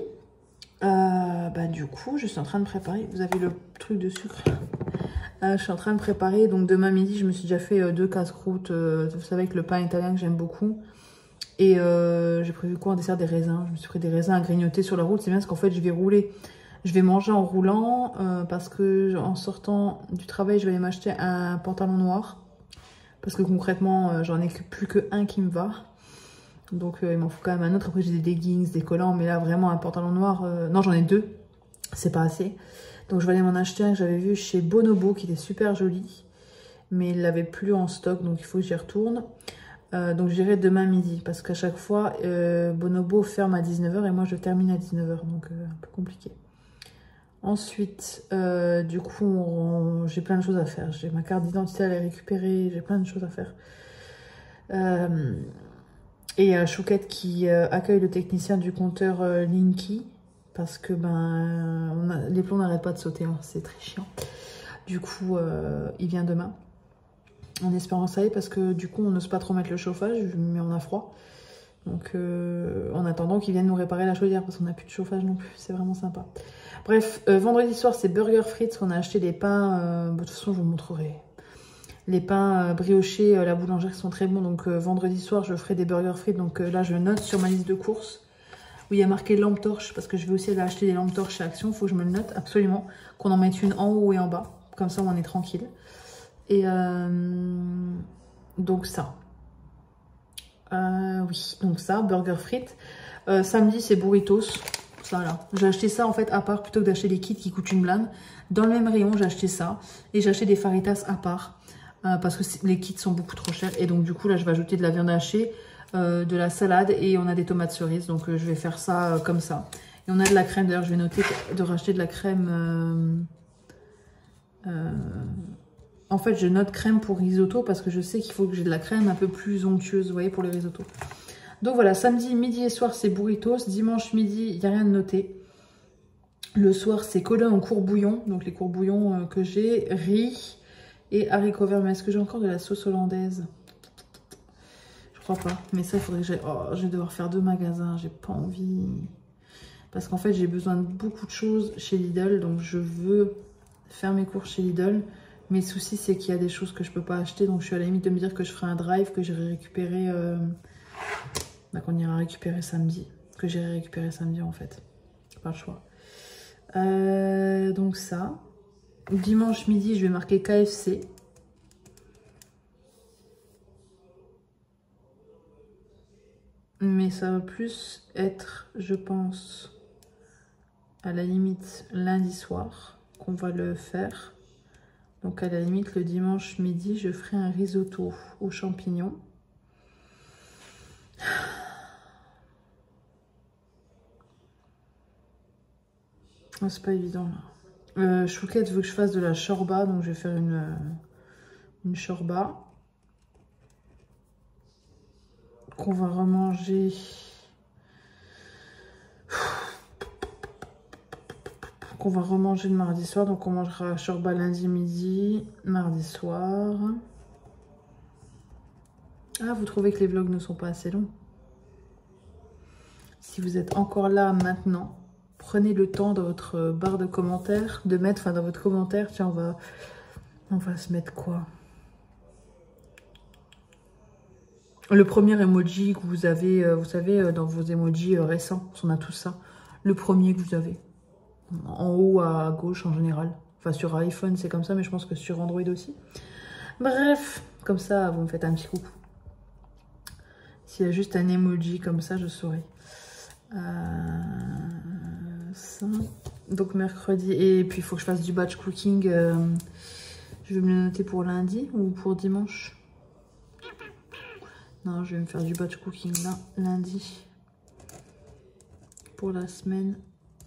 du coup, je suis en train de préparer. Vous avez le truc de sucre. Je suis en train de préparer. Donc demain midi, je me suis déjà fait 2 casse-croûtes. Vous savez, avec le pain italien que j'aime beaucoup. Et j'ai prévu quoi en dessert? Des raisins. Je me suis pris des raisins à grignoter sur la route. C'est bien parce qu'en fait, je vais rouler. Je vais manger en roulant parce que en sortant du travail, je vais aller m'acheter un pantalon noir. Parce que concrètement, j'en ai plus qu'un qui me va. Donc il m'en faut quand même un autre. Après j'ai des leggings, des collants. Mais là vraiment un pantalon noir. Non, j'en ai 2. C'est pas assez. Donc je vais aller m'en acheter un que j'avais vu chez Bonobo qui était super joli. Mais il l'avait plus en stock. Donc il faut que j'y retourne. Donc j'irai demain midi. Parce qu'à chaque fois, Bonobo ferme à 19 h et moi je termine à 19 h. Donc un peu compliqué. Ensuite, du coup, j'ai plein de choses à faire. J'ai ma carte d'identité à aller récupérer. J'ai plein de choses à faire. Et Chouquette qui accueille le technicien du compteur Linky. Parce que les plombs n'arrêtent pas de sauter. Hein, c'est très chiant. Du coup, il vient demain. En espérant ça y est, parce que du coup, on n'ose pas trop mettre le chauffage. Mais on a froid. Donc, en attendant qu'il vienne nous réparer la chaudière. Parce qu'on n'a plus de chauffage non plus. C'est vraiment sympa. Bref, vendredi soir, c'est Burger Frites. On a acheté des pains. De toute façon, je vous montrerai. Les pains briochés, la boulangère, qui sont très bons. Donc, vendredi soir, je ferai des Burger Frites. Donc, là, je note sur ma liste de courses. Où il y a marqué lampe torche. Parce que je vais aussi aller acheter des lampes torches chez Action. Il faut que je me le note absolument. Qu'on en mette une en haut et en bas. Comme ça, on est tranquille. Et donc, ça. Oui, donc ça, Burger Frites. Samedi, c'est Burritos. Voilà. J'ai acheté ça en fait à part plutôt que d'acheter les kits qui coûtent une blinde. Dans le même rayon, j'ai acheté ça. Et j'ai acheté des faritas à part. Parce que les kits sont beaucoup trop chers. Et donc du coup, là, je vais ajouter de la viande hachée, de la salade et on a des tomates cerises. Donc je vais faire ça comme ça. Et on a de la crème. D'ailleurs, je vais noter de racheter de la crème. En fait, je note crème pour risotto parce que je sais qu'il faut que j'ai de la crème un peu plus onctueuse, vous voyez, pour les risottos. Donc voilà, samedi, midi et soir, c'est burritos. Dimanche midi, il n'y a rien de noté. Le soir, c'est colin au courbouillon. Donc les courbouillons que j'ai, riz et haricots verts. Mais est-ce que j'ai encore de la sauce hollandaise? Je crois pas. Mais ça, il faudrait que j'aille... Oh, je vais devoir faire 2 magasins. J'ai pas envie. Parce qu'en fait, j'ai besoin de beaucoup de choses chez Lidl. Donc je veux faire mes courses chez Lidl. Mais le souci, c'est qu'il y a des choses que je peux pas acheter. Donc je suis à la limite de me dire que je ferai un drive, que j'irai récupérer... qu'on ira récupérer samedi. Que j'irai récupérer samedi en fait. Pas le choix. Donc ça. Dimanche midi, je vais marquer KFC. Mais ça va plus être, je pense, à la limite lundi soir qu'on va le faire. Donc à la limite le dimanche midi, je ferai un risotto aux champignons. Oh, c'est pas évident là. Chouquette veut que je fasse de la shorba, donc je vais faire une shorba. Qu'on va remanger. Qu'on va remanger le mardi soir. Donc on mangera shorba lundi midi, mardi soir. Ah, vous trouvez que les vlogs ne sont pas assez longs? Si vous êtes encore là maintenant, prenez le temps dans votre barre de commentaires de mettre, enfin dans votre commentaire, tiens, on va se mettre quoi? Le premier emoji que vous avez, vous savez, dans vos emojis récents, on a tous ça. Le premier que vous avez. En haut à gauche en général. Enfin sur iPhone c'est comme ça, mais je pense que sur Android aussi. Bref, comme ça vous me faites un petit coucou. S'il y a juste un emoji comme ça, je saurais. Ça. Donc mercredi. Et puis il faut que je fasse du batch cooking. Je vais me le noter pour lundi ou pour dimanche. Non, je vais me faire du batch cooking là, lundi. Pour la semaine.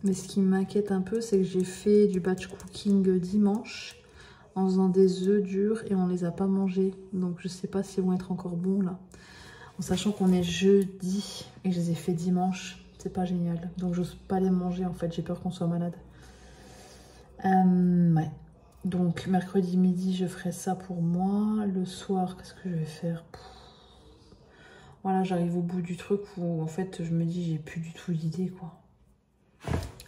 Mais ce qui m'inquiète un peu, c'est que j'ai fait du batch cooking dimanche en faisant des œufs durs et on les a pas mangés. Donc je sais pas s'ils vont être encore bons là. En sachant qu'on est jeudi et que je les ai fait dimanche. C'est pas génial. Donc j'ose pas les manger en fait. J'ai peur qu'on soit malade. Ouais. Donc mercredi midi, je ferai ça pour moi. Le soir, qu'est-ce que je vais faire? Voilà, j'arrive au bout du truc où en fait je me dis j'ai plus du tout d'idée quoi.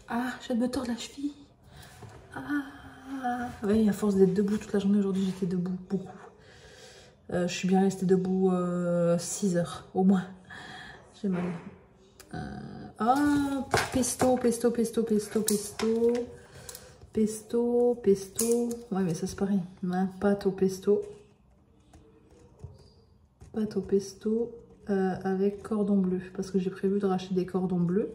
Ah, je viens de me tordre la cheville. Ah, oui, à force d'être debout toute la journée aujourd'hui, j'étais debout beaucoup. Je suis bien restée debout 6 heures au moins. J'ai mal. Ah, pesto. Ouais, mais ça c'est pareil. Hein, pâte au pesto. Avec cordon bleu. Parce que j'ai prévu de racheter des cordons bleus.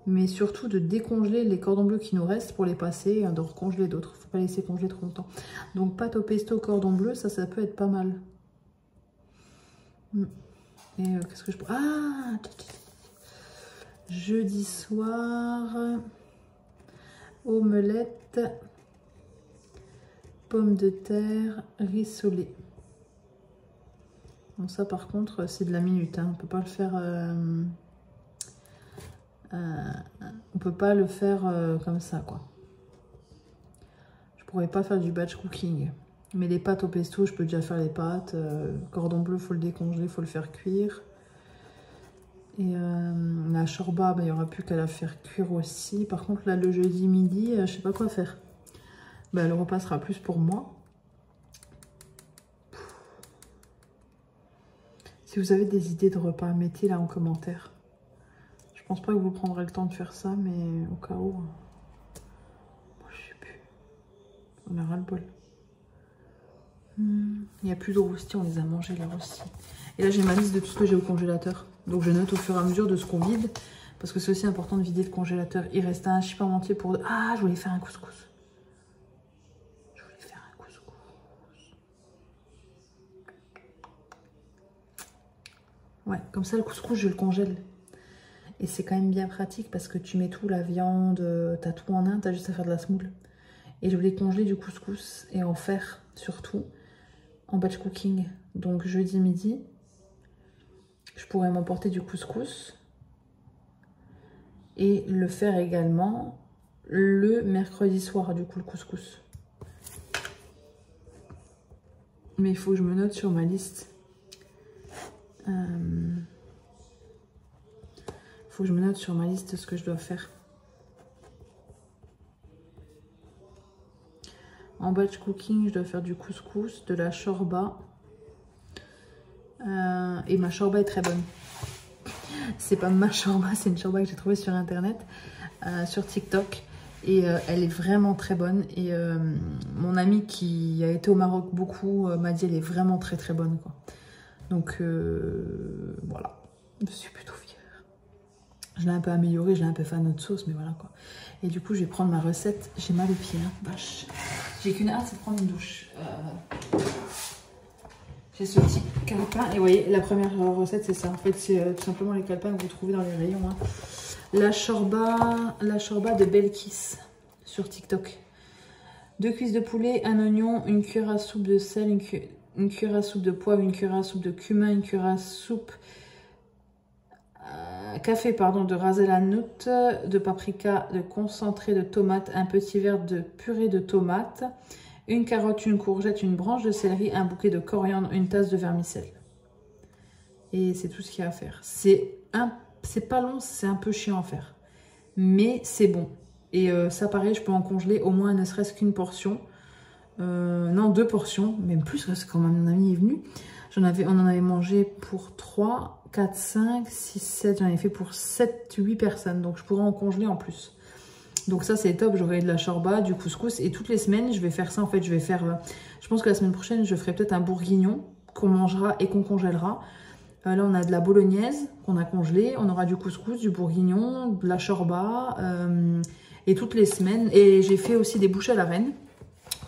Mais surtout de décongeler les cordons bleus qui nous restent pour les passer et de recongeler d'autres. Il ne faut pas laisser congeler trop longtemps. Donc pâte au pesto, cordon bleu, ça peut être pas mal. Et qu'est-ce que je peux... Ah, jeudi soir, omelette, pommes de terre, rissolé. Bon, ça par contre, c'est de la minute. Hein. On peut pas le faire... on peut pas le faire comme ça quoi. Je pourrais pas faire du batch cooking. Mais les pâtes au pesto, je peux déjà faire les pâtes. Cordon bleu, faut le décongeler, faut le faire cuire. Et la shorba, bah, il n'y aura plus qu'à la faire cuire aussi. Par contre là le jeudi midi, je sais pas quoi faire. Bah, le repas sera plus pour moi. Si vous avez des idées de repas, mettez là en commentaire. Je pense pas que vous prendrez le temps de faire ça, mais au cas où, moi, je sais plus. On a ras le bol. Il n'y a plus de roustis, on les a mangés les roustis. Et là j'ai ma liste de tout ce que j'ai au congélateur. Donc je note au fur et à mesure de ce qu'on vide. Parce que c'est aussi important de vider le congélateur. Il reste un chip entier pour... Ah, je voulais faire un couscous. Ouais, comme ça le couscous je le congèle. Et c'est quand même bien pratique parce que tu mets tout, la viande, t'as tout en un, t'as juste à faire de la semoule. Et je voulais congeler du couscous et en faire surtout en batch cooking. Donc jeudi midi, je pourrais m'emporter du couscous et le faire également le mercredi soir, du coup le couscous. Mais il faut que je me note sur ma liste. Faut que je me note sur ma liste ce que je dois faire. En batch cooking, je dois faire du couscous, de la shorba. Et ma shorba est très bonne. C'est pas ma shorba, c'est une shorba que j'ai trouvée sur internet, sur TikTok. Et elle est vraiment très bonne. Et mon ami qui a été au Maroc beaucoup m'a dit elle est vraiment très très bonne quoi. Donc voilà, je suis plutôt fière. Je l'ai un peu améliorée, je l'ai un peu fait à notre sauce, mais voilà quoi. Et du coup, je vais prendre ma recette. J'ai mal aux pieds, hein, vache. J'ai qu'une hâte, c'est de prendre une douche. J'ai ce petit calepin. Et vous voyez, la première recette, c'est ça. En fait, c'est tout simplement les calepins que vous trouvez dans les rayons. Hein. La shorba de Belkis sur TikTok. 2 cuisses de poulet, un oignon, une cuillère à soupe de sel, une cuillère à soupe de poivre, une cuillère à soupe de cumin, une cuillère à soupe café pardon, de ras el hanout, de paprika, de concentré de tomate, un petit verre de purée de tomate, une carotte, une courgette, une branche de céleri, un bouquet de coriandre, une tasse de vermicelle. Et c'est tout ce qu'il y a à faire. C'est pas long, c'est un peu chiant à faire. Mais c'est bon. Et ça pareil, je peux en congeler au moins ne serait-ce qu'une portion. Non, 2 portions, même plus, parce que quand mon ami est venu, on en avait mangé pour 3, 4, 5, 6, 7, j'en ai fait pour 7, 8 personnes, donc je pourrais en congeler en plus. Donc ça c'est top, j'aurai de la shorba, du couscous, et toutes les semaines je vais faire ça en fait, je pense que la semaine prochaine je ferai peut-être un bourguignon qu'on mangera et qu'on congèlera. Là, on a de la bolognaise qu'on a congelée. On aura du couscous, du bourguignon, de la shorba. Et toutes les semaines. Et j'ai fait aussi des bouchées à la reine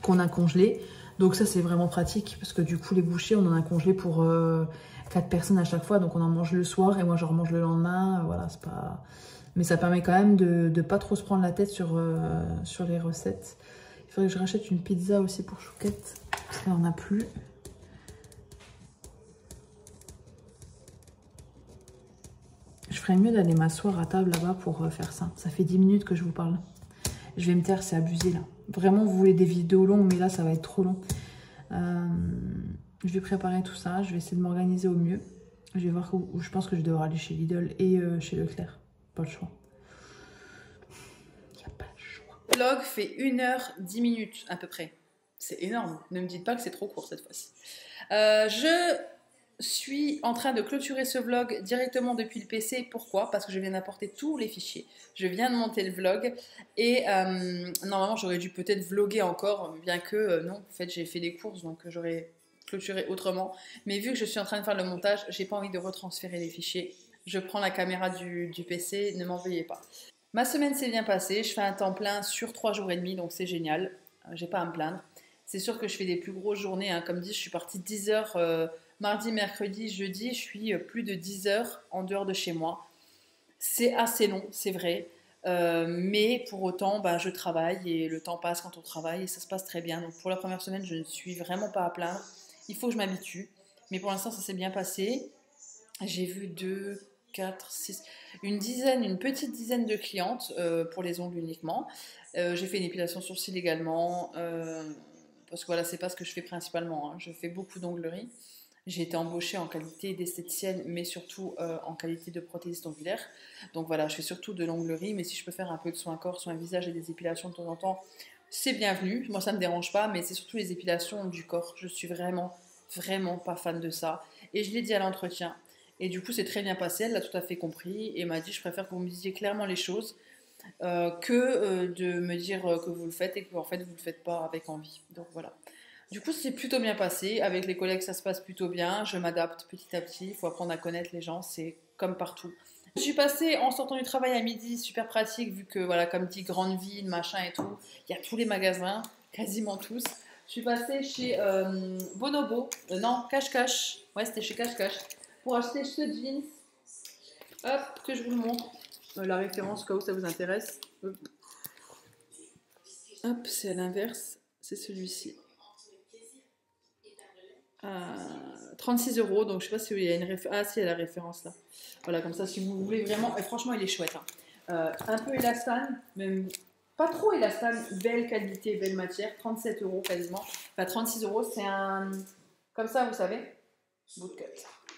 qu'on a congelées. Donc ça, c'est vraiment pratique. Parce que du coup, les bouchées, on en a congelé pour 4 personnes à chaque fois. Donc on en mange le soir et moi, je remange le lendemain. Voilà, c'est pas... Mais ça permet quand même de ne pas trop se prendre la tête sur les recettes. Il faudrait que je rachète une pizza aussi pour Chouquette. Parce qu'elle n'en a plus. Je ferais mieux d'aller m'asseoir à table là-bas pour faire ça. Ça fait 10 minutes que je vous parle. Je vais me taire, c'est abusé là. Vraiment, vous voulez des vidéos longues, mais là, ça va être trop long. Je vais préparer tout ça. Je vais essayer de m'organiser au mieux. Je vais voir où je pense que je devrais aller chez Lidl et chez Leclerc. Pas le choix. Il n'y a pas le choix. Le vlog fait 1h10 à peu près. C'est énorme. Ne me dites pas que c'est trop court cette fois-ci. Je suis en train de clôturer ce vlog directement depuis le PC. Pourquoi? Parce que je viens d'apporter tous les fichiers. Je viens de monter le vlog et normalement j'aurais dû peut-être vlogger encore, bien que non, en fait j'ai fait des courses donc j'aurais clôturé autrement. Mais vu que je suis en train de faire le montage, j'ai pas envie de retransférer les fichiers. Je prends la caméra du PC, ne m'en veuillez pas. Ma semaine s'est bien passée, je fais un temps plein sur 3 jours et demi, donc c'est génial. J'ai pas à me plaindre. C'est sûr que je fais des plus grosses journées, hein. Comme dit, je suis partie 10 heures mardi, mercredi, jeudi, je suis plus de 10 heures en dehors de chez moi. C'est assez long, c'est vrai. Mais pour autant, bah, je travaille et le temps passe quand on travaille et ça se passe très bien. Donc pour la première semaine, je ne suis vraiment pas à plaindre. Il faut que je m'habitue. Mais pour l'instant, ça s'est bien passé. J'ai vu 2, 4, 6, une petite dizaine de clientes pour les ongles uniquement. J'ai fait une épilation sourcil également. Parce que voilà, c'est pas ce que je fais principalement. Hein. Je fais beaucoup d'onglerie. J'ai été embauchée en qualité d'esthéticienne, mais surtout en qualité de prothésiste ongulaire. Donc voilà, je fais surtout de l'onglerie, mais si je peux faire un peu de soin corps, soin visage et des épilations de temps en temps, c'est bienvenu. Moi, ça ne me dérange pas, mais c'est surtout les épilations du corps. Je suis vraiment, vraiment pas fan de ça. Et je l'ai dit à l'entretien. Et du coup, c'est très bien passé. Elle l'a tout à fait compris et m'a dit, je préfère que vous me disiez clairement les choses que de me dire que vous le faites et que en fait, vous ne le faites pas avec envie. Donc voilà. Du coup, c'est plutôt bien passé. Avec les collègues, ça se passe plutôt bien. Je m'adapte petit à petit. Il faut apprendre à connaître les gens. C'est comme partout. Je suis passée en sortant du travail à midi. Super pratique vu que, voilà, comme dit, grande ville, machin et tout. Il y a tous les magasins, quasiment tous. Je suis passée chez Bonobo. Non, Cache Cache. Ouais, c'était chez Cache Cache. Pour acheter ce jeans. Hop, que je vous le montre. La référence, au cas où ça vous intéresse. Hop, c'est à l'inverse. C'est celui-ci. 36 €, donc je sais pas si il y a une référence. Ah, si, il y a la référence là. Voilà, comme ça, si vous voulez vraiment. Et franchement, il est chouette. Hein. Un peu élastane, même pas trop élastane, belle qualité, belle matière. 37 € quasiment. Enfin, 36 €, c'est un. Comme ça, vous savez, bootcut.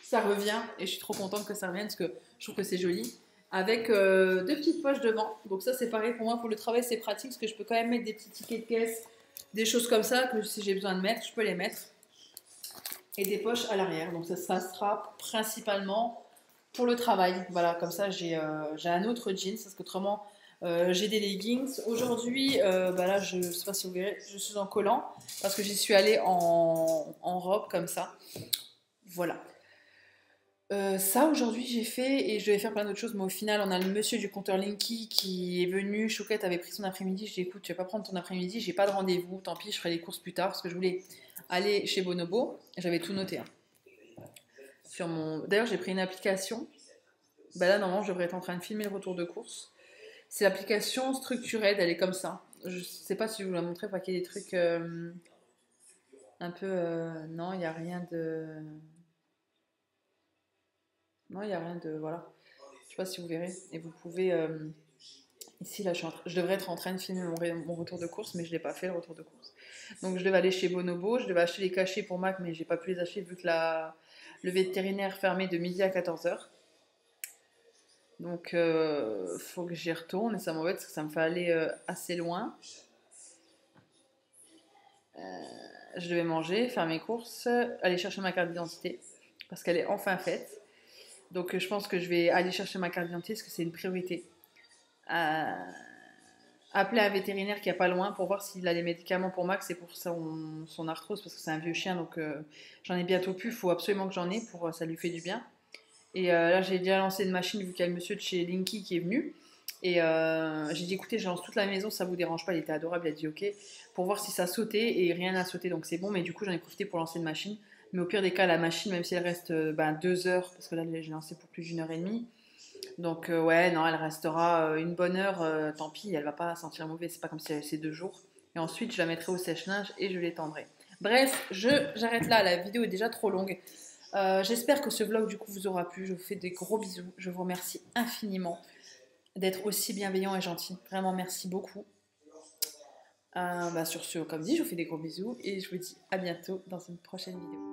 Ça revient et je suis trop contente que ça revienne parce que je trouve que c'est joli. Avec 2 petites poches devant. Donc, ça, c'est pareil pour moi. Pour le travail, c'est pratique parce que je peux quand même mettre des petits tickets de caisse, des choses comme ça que si j'ai besoin de mettre, je peux les mettre. Et des poches à l'arrière. Donc ça sera principalement pour le travail. Voilà, comme ça j'ai un autre jeans parce qu'autrement j'ai des leggings. Aujourd'hui, là je sais pas si vous verrez, je suis en collant parce que j'y suis allée en robe comme ça. Voilà. Ça aujourd'hui j'ai fait et je devais faire plein d'autres choses, mais au final on a le monsieur du compteur Linky qui est venu. Chouquette avait pris son après-midi. Je dis écoute, tu vas pas prendre ton après-midi, j'ai pas de rendez-vous, tant pis, je ferai les courses plus tard parce que je voulais aller chez Bonobo. J'avais tout noté. Hein. Sur mon... D'ailleurs j'ai pris une application. Là normalement je devrais être en train de filmer le retour de course. C'est l'application Structured, elle est comme ça. Je sais pas si je vous la montrer, parce qu'il y a des trucs un peu... non, il n'y a rien de... Non, il n'y a rien de... Voilà. Je ne sais pas si vous verrez. Et vous pouvez... Ici, là, je devrais être en train de filmer mon retour de course, mais je ne l'ai pas fait, le retour de course. Donc, je devais aller chez Bonobo. Je devais acheter les cachets pour Mac, mais je n'ai pas pu les acheter vu que le vétérinaire fermait de midi à 14 h. Donc, faut que j'y retourne. Et ça m'embête parce que ça me fait aller assez loin. Je devais manger, faire mes courses, aller chercher ma carte d'identité parce qu'elle est enfin faite. Donc je pense que je vais aller chercher ma carte d'identité parce que c'est une priorité. Appeler un vétérinaire qui n'est pas loin pour voir s'il a les médicaments pour Max et pour son arthrose parce que c'est un vieux chien donc j'en ai bientôt plus, il faut absolument que j'en ai pour ça lui fait du bien. Et là, j'ai déjà lancé une machine vu qu'il y a le monsieur de chez Linky qui est venu. Et j'ai dit, écoutez, je lance toute la maison, ça vous dérange pas. Il était adorable, il a dit ok, pour voir si ça sautait et rien n'a sauté, donc c'est bon. Mais du coup, j'en ai profité pour lancer une machine. Mais au pire des cas, la machine, même si elle reste 2 heures, parce que là, j'ai lancé pour plus d'une heure et demie. Donc ouais, non, elle restera une bonne heure, tant pis, elle va pas sentir mauvais, c'est pas comme si elle laissait 2 jours. Et ensuite, je la mettrai au sèche-linge et je l'étendrai. Bref, j'arrête là, la vidéo est déjà trop longue. J'espère que ce vlog du coup vous aura plu. Je vous fais des gros bisous. Je vous remercie infiniment d'être aussi bienveillant et gentil. Vraiment merci beaucoup. Sur ce, comme dit, je vous fais des gros bisous et je vous dis à bientôt dans une prochaine vidéo.